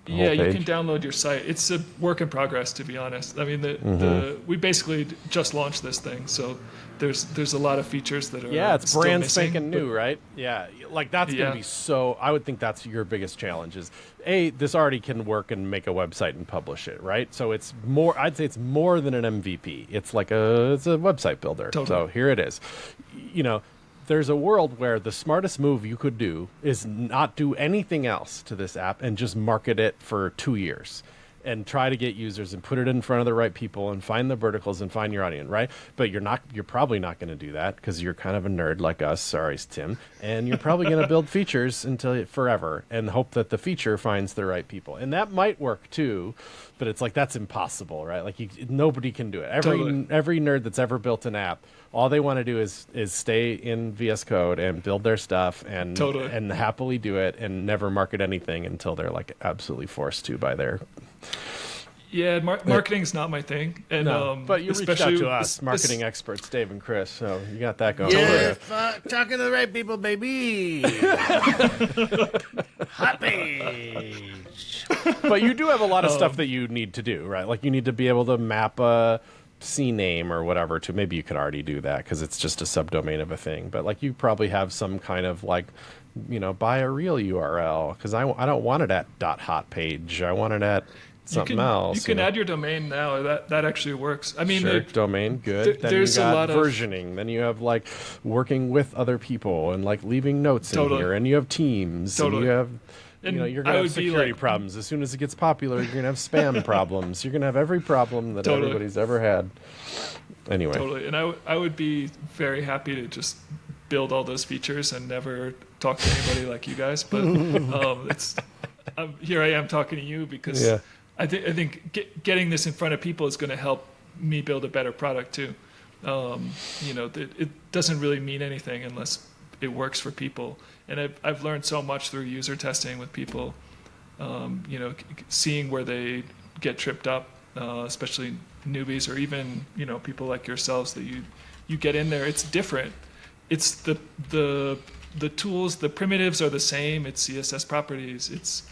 whole you page? can download your site. It's a work in progress, to be honest. I mean, we basically just launched this thing, so there's a lot of features that are it's brand spanking new, right? Yeah, like that's gonna be so. I would think that's your biggest challenge is this already can work and make a website and publish it, right? So it's more. I'd say it's more than an MVP. It's like it's a website builder. Totally. So here it is. There's a world where the smartest move you could do is not do anything else to this app and just market it for 2 years and try to get users and put it in front of the right people and find the verticals and find your audience, right? But you're probably not going to do that because you're kind of a nerd like us. Sorry, Tim. And you're probably going to build features forever and hope that the feature finds the right people. And that might work too, but it's like that's impossible, right? Like nobody can do it. Every nerd that's ever built an app, all they want to do is stay in VS Code and build their stuff and happily do it and never market anything until they're like absolutely forced to by their. Yeah, marketing's not my thing. And but you reached out to us, marketing experts, Dave and Chris, so you got that going. Yeah, talking to the right people, baby. Hot page. But you do have a lot of stuff that you need to do, right? Like you need to be able to map a CNAME or whatever to, maybe you could already do that because it's just a subdomain of a thing, but like you probably have some kind of like, buy a real URL because I don't want it at .hot page. I want it at something else. You can add your domain now. That actually works. I mean, domain, good. Then there's you got a lot versioning. Then you have like working with other people and like leaving notes in here, and you have teams, and you have. You're going to have security problems. As soon as it gets popular, you're going to have spam problems. You're going to have every problem that everybody's ever had. Anyway. Totally. And I would be very happy to just build all those features and never talk to anybody like you guys. But here I am talking to you because I think getting this in front of people is going to help me build a better product too. It doesn't really mean anything unless it works for people. And I've learned so much through user testing with people, seeing where they get tripped up, especially newbies or even, people like yourselves that you get in there. It's different. It's the tools, the primitives are the same. It's CSS properties, it's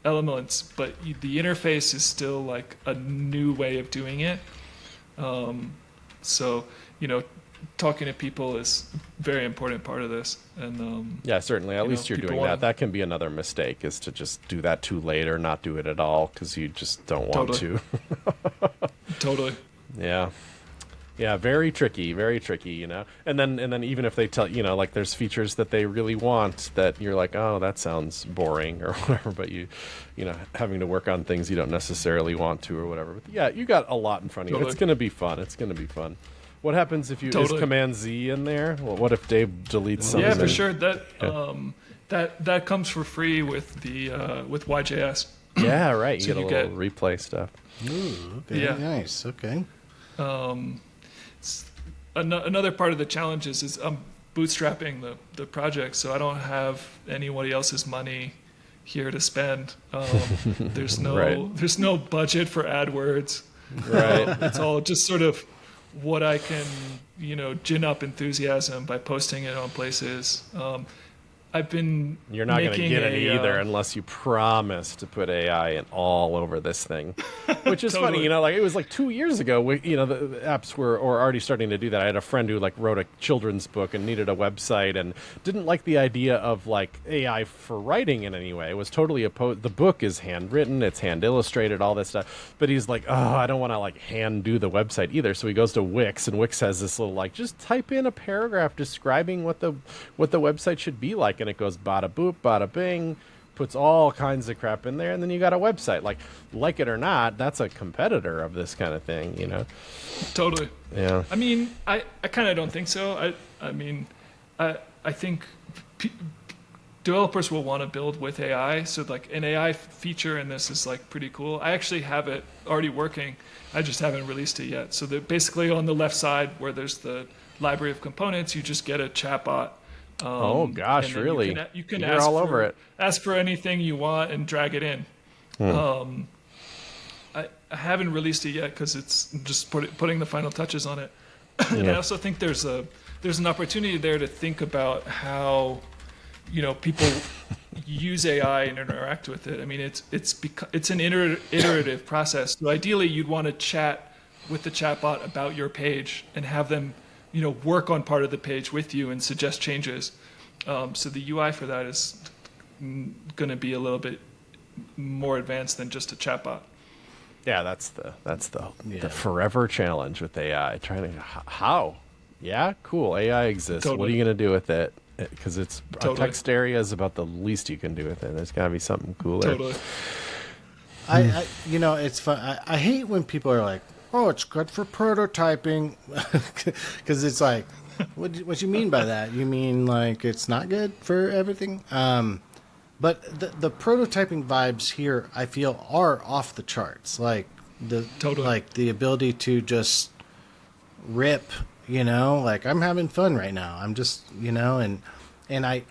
elements, but the interface is still like a new way of doing it. Talking to people is a very important part of this. And certainly. At least you're doing that. That can be another mistake, is to just do that too late or not do it at all because you just don't want to. Totally. Yeah. Yeah, very tricky, you know. And then even if they tell, you know, like there's features that they really want that you're like, oh, that sounds boring or whatever, but you know, having to work on things you don't necessarily want to or whatever. But yeah, you got a lot in front of you. Totally. It's gonna be fun. It's gonna be fun. What happens if you is Command Z in there? Well, what if Dave deletes something? Yeah, for sure. That comes for free with the with YJS. Yeah, right. You So get a you little get- replay stuff. Ooh, okay, Yeah. nice. Okay. Another part of the challenge is I'm bootstrapping the project, so I don't have anybody else's money here to spend. There's no Right. there's no budget for AdWords. Right. It's all just sort of what I can, you know, gin up enthusiasm by posting it on places. I've been You're not going to making get any a, either unless you promise to put AI in all over this thing, which is funny. Totally. You know, like it was like 2 years ago. You know, the apps were already starting to do that. I had a friend who like wrote a children's book and needed a website and didn't like the idea of like AI for writing in any way. It was totally opposed. The book is handwritten, it's hand illustrated, all this stuff. But he's like, oh, I don't want to like hand do the website either. So he goes to Wix, and Wix has this little like just type in a paragraph describing what the website should be like. And it goes bada boop, bada bing, puts all kinds of crap in there, and then you got a website. Like it or not, that's a competitor of this kind of thing, you know? Totally. Yeah. I mean, I kind of don't think so. I mean, I think developers will want to build with AI. So like an AI feature in this is like pretty cool. I actually have it already working. I just haven't released it yet. So that basically on the left side where there's the library of components, you just get a chatbot. Oh gosh, and then really? You can You're ask all for, over it. Ask for anything you want and drag it in. I haven't released it yet because it's just putting the final touches on it. And I also think there's an opportunity there to think about how, you know, people use AI and interact with it. I mean, it's an iterative process. So ideally, you'd want to chat with the chatbot about your page and have them, you know, work on part of the page with you and suggest changes. So the UI for that is going to be a little bit more advanced than just a chatbot. Yeah, that's the forever challenge with AI. Trying to how? Yeah, cool. AI exists. Totally. What are you going to do with it? Because it's Totally. a text area is about the least you can do with it. There's got to be something cooler. Totally. I you know, it's fun. I hate when people are like, "Oh, it's good for prototyping," because it's like, what you mean by that? You mean like it's not good for everything? But the prototyping vibes here, I feel, are off the charts. Like Totally. like the ability to just rip. You know, like I'm having fun right now. I'm just, you know, and I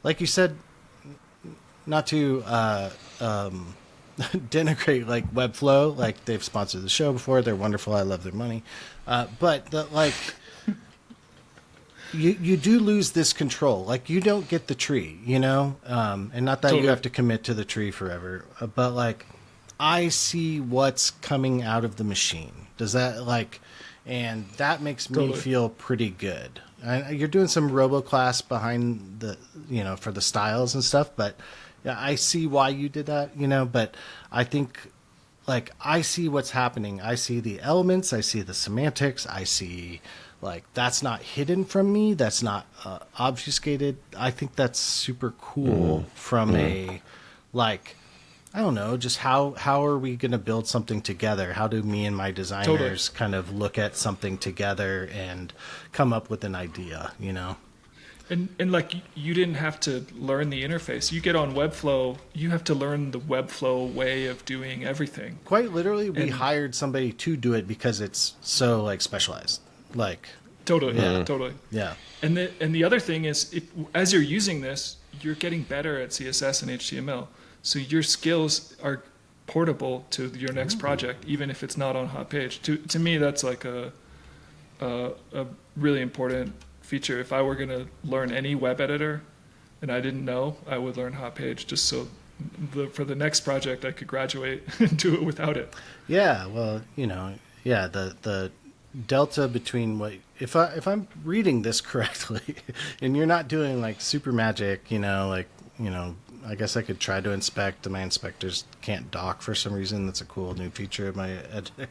like you said, not to denigrate like Webflow. Like they've sponsored the show before. They're wonderful. I love their money. But you do lose this control. Like you don't get the tree, you know, and not that Totally. you have to commit to the tree forever. But like I see what's coming out of the machine. Does that like, and that makes me Totally. feel pretty good. You're doing some RoboClass behind the, you know, for the styles and stuff, but yeah, I see why you did that, you know, but I think like I see what's happening. I see the elements, I see the semantics, I see like that's not hidden from me, that's not obfuscated. I think that's super cool from a like, I don't know, just how are we going to build something together? How do me and my designers kind of look at something together and come up with an idea, you know? And like you didn't have to learn the interface. You get on Webflow, you have to learn the Webflow way of doing everything. Quite literally, we And- hired somebody to do it because it's so like specialized. Like, Totally, Yeah. totally. yeah. And the other thing is, as you're using this, you're getting better at CSS and HTML. So your skills are portable to your next project, even if it's not on Hot Page. To me, that's like a really important feature. If I were going to learn any web editor and I didn't know, I would learn Hot Page just so for the next project I could graduate and do it without it. Yeah, well, you know, yeah, the delta between what if I'm reading this correctly and you're not doing like super magic, you know, like, you know, I guess I could try to inspect. My inspectors can't dock for some reason. That's a cool new feature of my editor.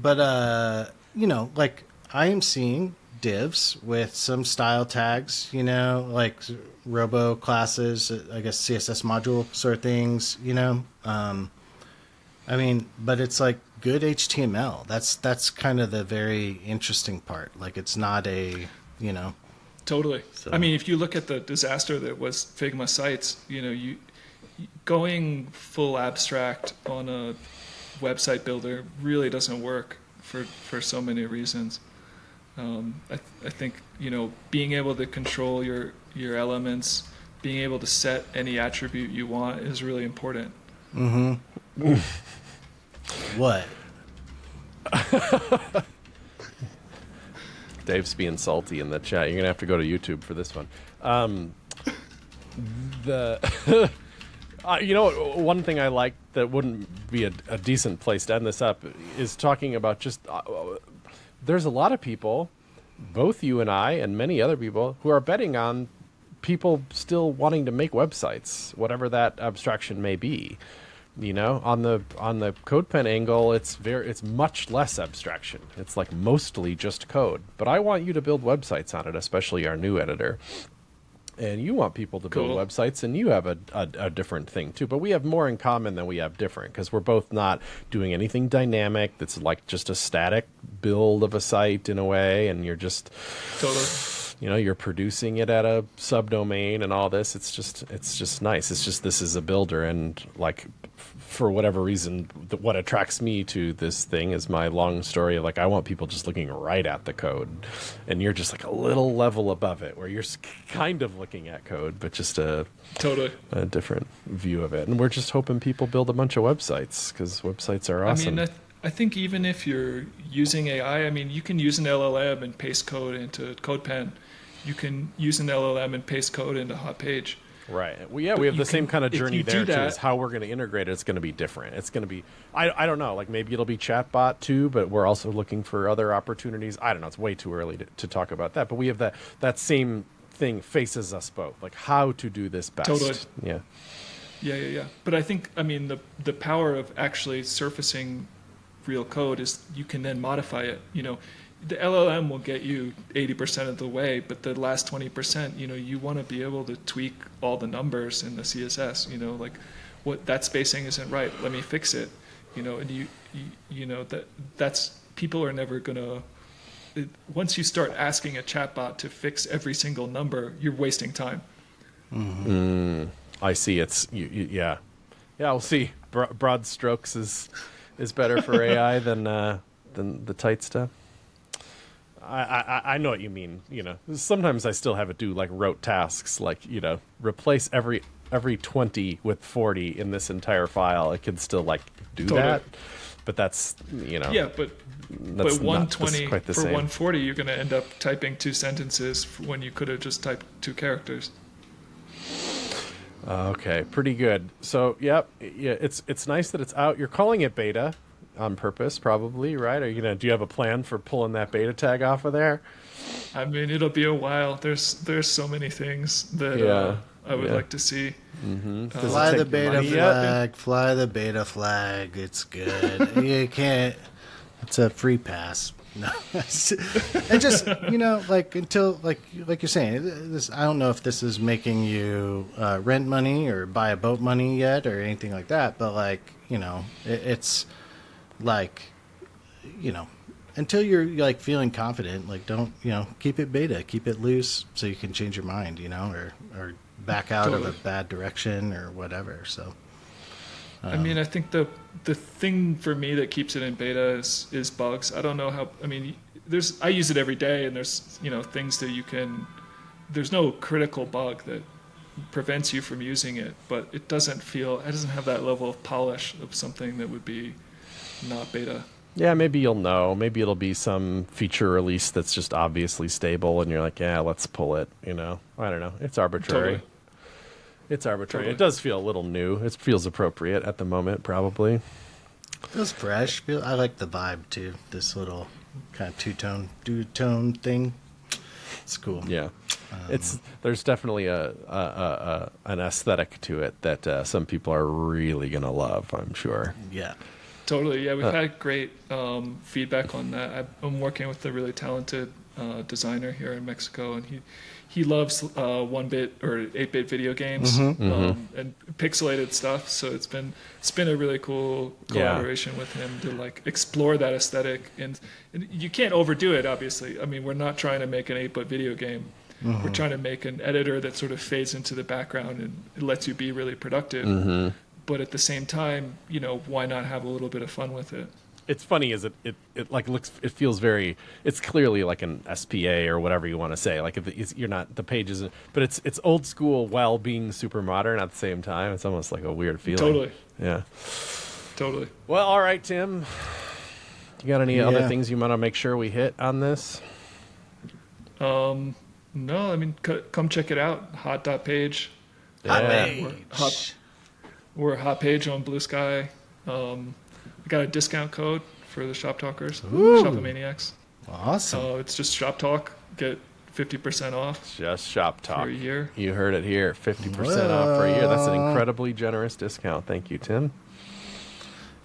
But you know, like I am seeing divs with some style tags, you know, like robo classes, I guess CSS module sort of things, you know. I mean, but it's like good HTML. That's kind of the very interesting part. Like it's not a, you know. Totally. So. I mean, if you look at the disaster that was Figma sites, you know, you going full abstract on a website builder really doesn't work for so many reasons. I think, you know, being able to control your elements, being able to set any attribute you want is really important. Mm-hmm. What? Dave's being salty in the chat. You're going to have to go to YouTube for this one. You know, one thing I like that wouldn't be a decent place to end this up is talking about just... there's a lot of people, both you and I and many other people, who are betting on people still wanting to make websites, whatever that abstraction may be. You know, on the CodePen angle, it's much less abstraction. It's like mostly just code. But I want you to build websites on it, especially our new editor. And you want people to build websites, and you have a different thing too. But we have more in common than we have different, because we're both not doing anything dynamic that's like just a static build of a site in a way, and you're just you know, you're producing it at a subdomain and all this. It's just nice. It's just, this is a builder, and like for whatever reason, what attracts me to this thing is my long story of like, I want people just looking right at the code, and you're just like a little level above it where you're kind of looking at code, but just a different view of it. And we're just hoping people build a bunch of websites, because websites are awesome. I mean, I think even if you're using AI, I mean, you can use an LLM and paste code into CodePen. You can use an LLM and paste code into HotPage. Right. Well, yeah, we have the same kind of journey there, too, is how we're going to integrate it. It's going to be different. It's going to be, I don't know, like maybe it'll be chatbot, too, but we're also looking for other opportunities. I don't know. It's way too early to talk about that. But we have that same thing faces us both, like how to do this best. Totally. Yeah. Yeah. But I think, I mean, the power of actually surfacing real code is you can then modify it. You know, the LLM will get you 80% of the way, but the last 20%, you know, you want to be able to tweak all the numbers in the CSS, you know, like what that spacing isn't right, let me fix it, you know, and you know, that's people are never going to, once you start asking a chatbot to fix every single number, you're wasting time. Mm-hmm. I see. Yeah, we'll see. Broad strokes is better for AI than the tight stuff. I know what you mean. You know, sometimes I still have it do like rote tasks, like, you know, replace every 20 with 40 in this entire file. It can still like do that, but that's, you know, but 120 quite the for same. 140, you're going to end up typing 2 sentences when you could have just typed 2 characters. Okay, pretty good. So, yeah, it's nice that it's out. You're calling it beta on purpose, probably, right? Do you have a plan for pulling that beta tag off of there? I mean, it'll be a while. There's so many things that I would like to see. Mm-hmm. Fly the beta flag. Fly the beta flag. It's good. You can't. It's a free pass. No, and just, you know, like until like you're saying, this, I don't know if this is making you rent money or buy a boat money yet or anything like that, but like, you know, it's like, you know, until you're like feeling confident, like don't, you know, keep it beta, keep it loose so you can change your mind, you know, or back out of a bad direction or whatever. So I mean, I think the thing for me that keeps it in beta is bugs. I don't know how. I mean, I use it every day, and there's, you know, things that you can. There's no critical bug that prevents you from using it, but it doesn't have that level of polish of something that would be not beta. Yeah, maybe you'll know. Maybe it'll be some feature release that's just obviously stable, and you're like, yeah, let's pull it. You know, I don't know. It's arbitrary. Totally. It's arbitrary. Totally. It does feel a little new. It feels appropriate at the moment, probably. Feels fresh. I like the vibe too. This little kind of two-tone thing. It's cool. Yeah, there's definitely an aesthetic to it that some people are really gonna love, I'm sure. Yeah. Totally. Yeah, we've had great feedback on that. I'm working with a really talented designer here in Mexico, and he loves 1-bit or 8-bit video games and pixelated stuff. So it's been a really cool collaboration with him to like explore that aesthetic. And you can't overdo it, obviously. I mean, we're not trying to make an 8-bit video game. We're trying to make an editor that sort of fades into the background and it lets you be really productive. But at the same time, you know, why not have a little bit of fun with it? It's funny, is it like looks, it feels very, it's clearly like an SPA or whatever you want to say. Like if you're not, the page isn't, but it's old school while being super modern at the same time. It's almost like a weird feeling. Totally. Yeah. Totally. Well, all right, Tim. You got any other things you want to make sure we hit on this? No, I mean, come check it out. Hot.page. We're a hot page on Blue Sky. We got a discount code for the Shop Talkers, Shopomaniacs. Awesome. It's just Shop Talk. Get 50% off. Just Shop Talk. For a year. You heard it here. 50% off for a year. That's an incredibly generous discount. Thank you, Tim.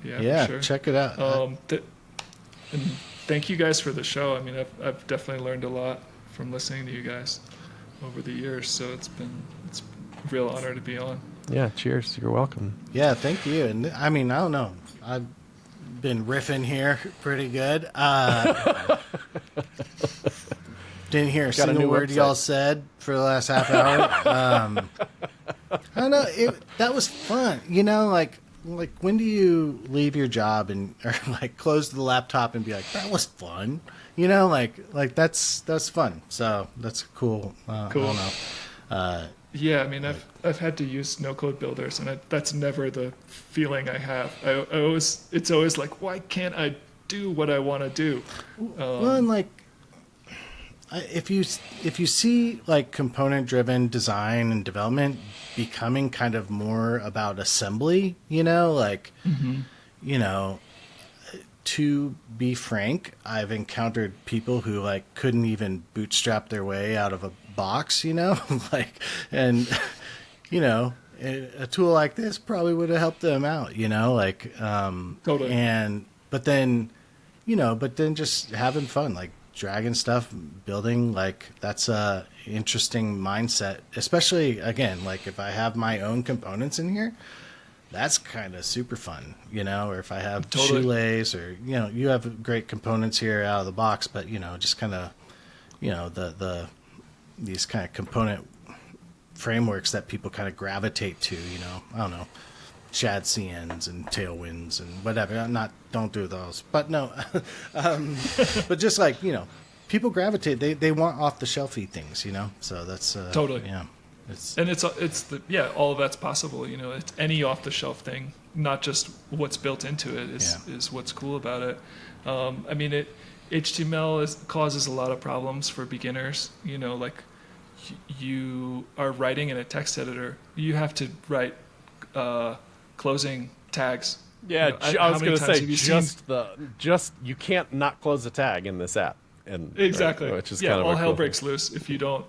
Yeah, for sure. Check it out. And thank you guys for the show. I mean, I've definitely learned a lot from listening to you guys over the years. So it's a real honor to be on. Yeah, cheers. You're welcome. Yeah, thank you. And I mean, I don't know. I've been riffing here pretty good. Didn't hear a single word y'all said for the last half hour. I don't know. That was fun. You know, like when do you leave your job or like close the laptop and be like, that was fun? You know, like that's fun. So that's cool. Cool. I don't know. Yeah, I mean, I've had to use no-code builders, and that's never the feeling I have. It's always like, why can't I do what I want to do? Well, and like, if you see like component-driven design and development becoming kind of more about assembly, you know, like, you know, to be frank, I've encountered people who like couldn't even bootstrap their way out of a box, you know, like, and you know, a tool like this probably would have helped them out, you know, like, totally. But then just having fun, like dragging stuff, building, like that's a interesting mindset, especially again, like if I have my own components in here, that's kind of super fun, you know, or if I have shoelace or, you know, you have great components here out of the box, but, you know, just kind of, you know, these kind of component frameworks that people kind of gravitate to, you know, I don't know, Shad CNs and Tailwinds and whatever. Don't do those, but no, but just like, you know, people gravitate, they want off the shelfy things, you know, so that's totally. Yeah. All of that's possible. You know, it's any off-the-shelf thing, not just what's built into it is what's cool about it. I mean, HTML causes a lot of problems for beginners. You know, like you are writing in a text editor, you have to write closing tags. Yeah, you know, I was going to say you can't not close a tag in this app. And exactly, which is kind of all hell cool breaks loose if you don't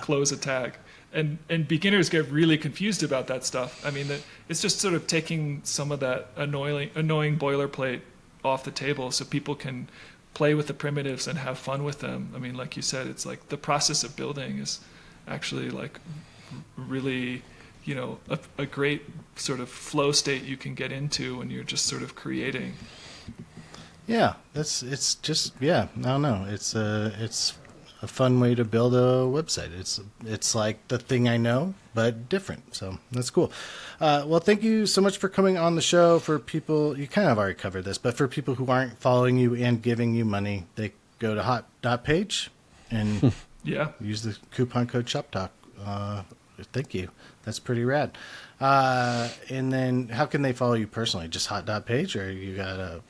close a tag. And beginners get really confused about that stuff. I mean, it's just sort of taking some of that annoying boilerplate off the table so people can play with the primitives and have fun with them. I mean, like you said, it's like the process of building is actually like really, you know, a great sort of flow state you can get into when you're just sort of creating. Yeah, it's just, I don't know. It's a fun way to build a website. It's like the thing I know, but different. So that's cool. Well, thank you so much for coming on the show. For people, you kind of already covered this, but for people who aren't following you and giving you money, they go to hot.page and use the coupon code ShopTalk. Thank you. That's pretty rad. And then how can they follow you personally? Just hot.page, or you got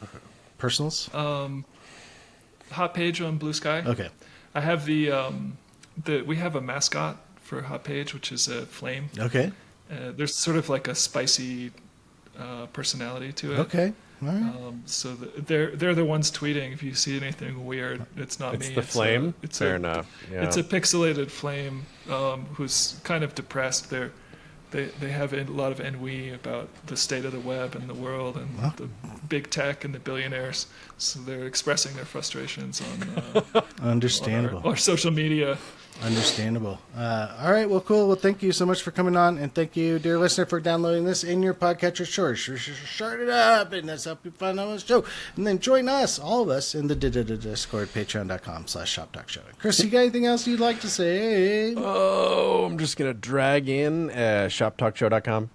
personals? Hot page on Blue Sky. Okay. I have we have a mascot for Hot Page, which is a flame. Okay. There's sort of like a spicy personality to it. Okay. All right. So they're the ones tweeting. If you see anything weird, it's not me. It's the flame. Fair enough. Yeah. It's a pixelated flame who's kind of depressed. they have a lot of ennui about the state of the web and the world and the big tech and the billionaires. So they're expressing their frustrations on Understandable. on our social media. Understandable. All right. Well, cool. Well, thank you so much for coming on, and thank you, dear listener, for downloading this in your podcatcher. Short it up, and let's help you find out the show. And then join us, all of us, in the Discord, patreon.com/ShopTalkShow. Chris, you got anything else you'd like to say? Oh, I'm just going to drag in shoptalkshow.com.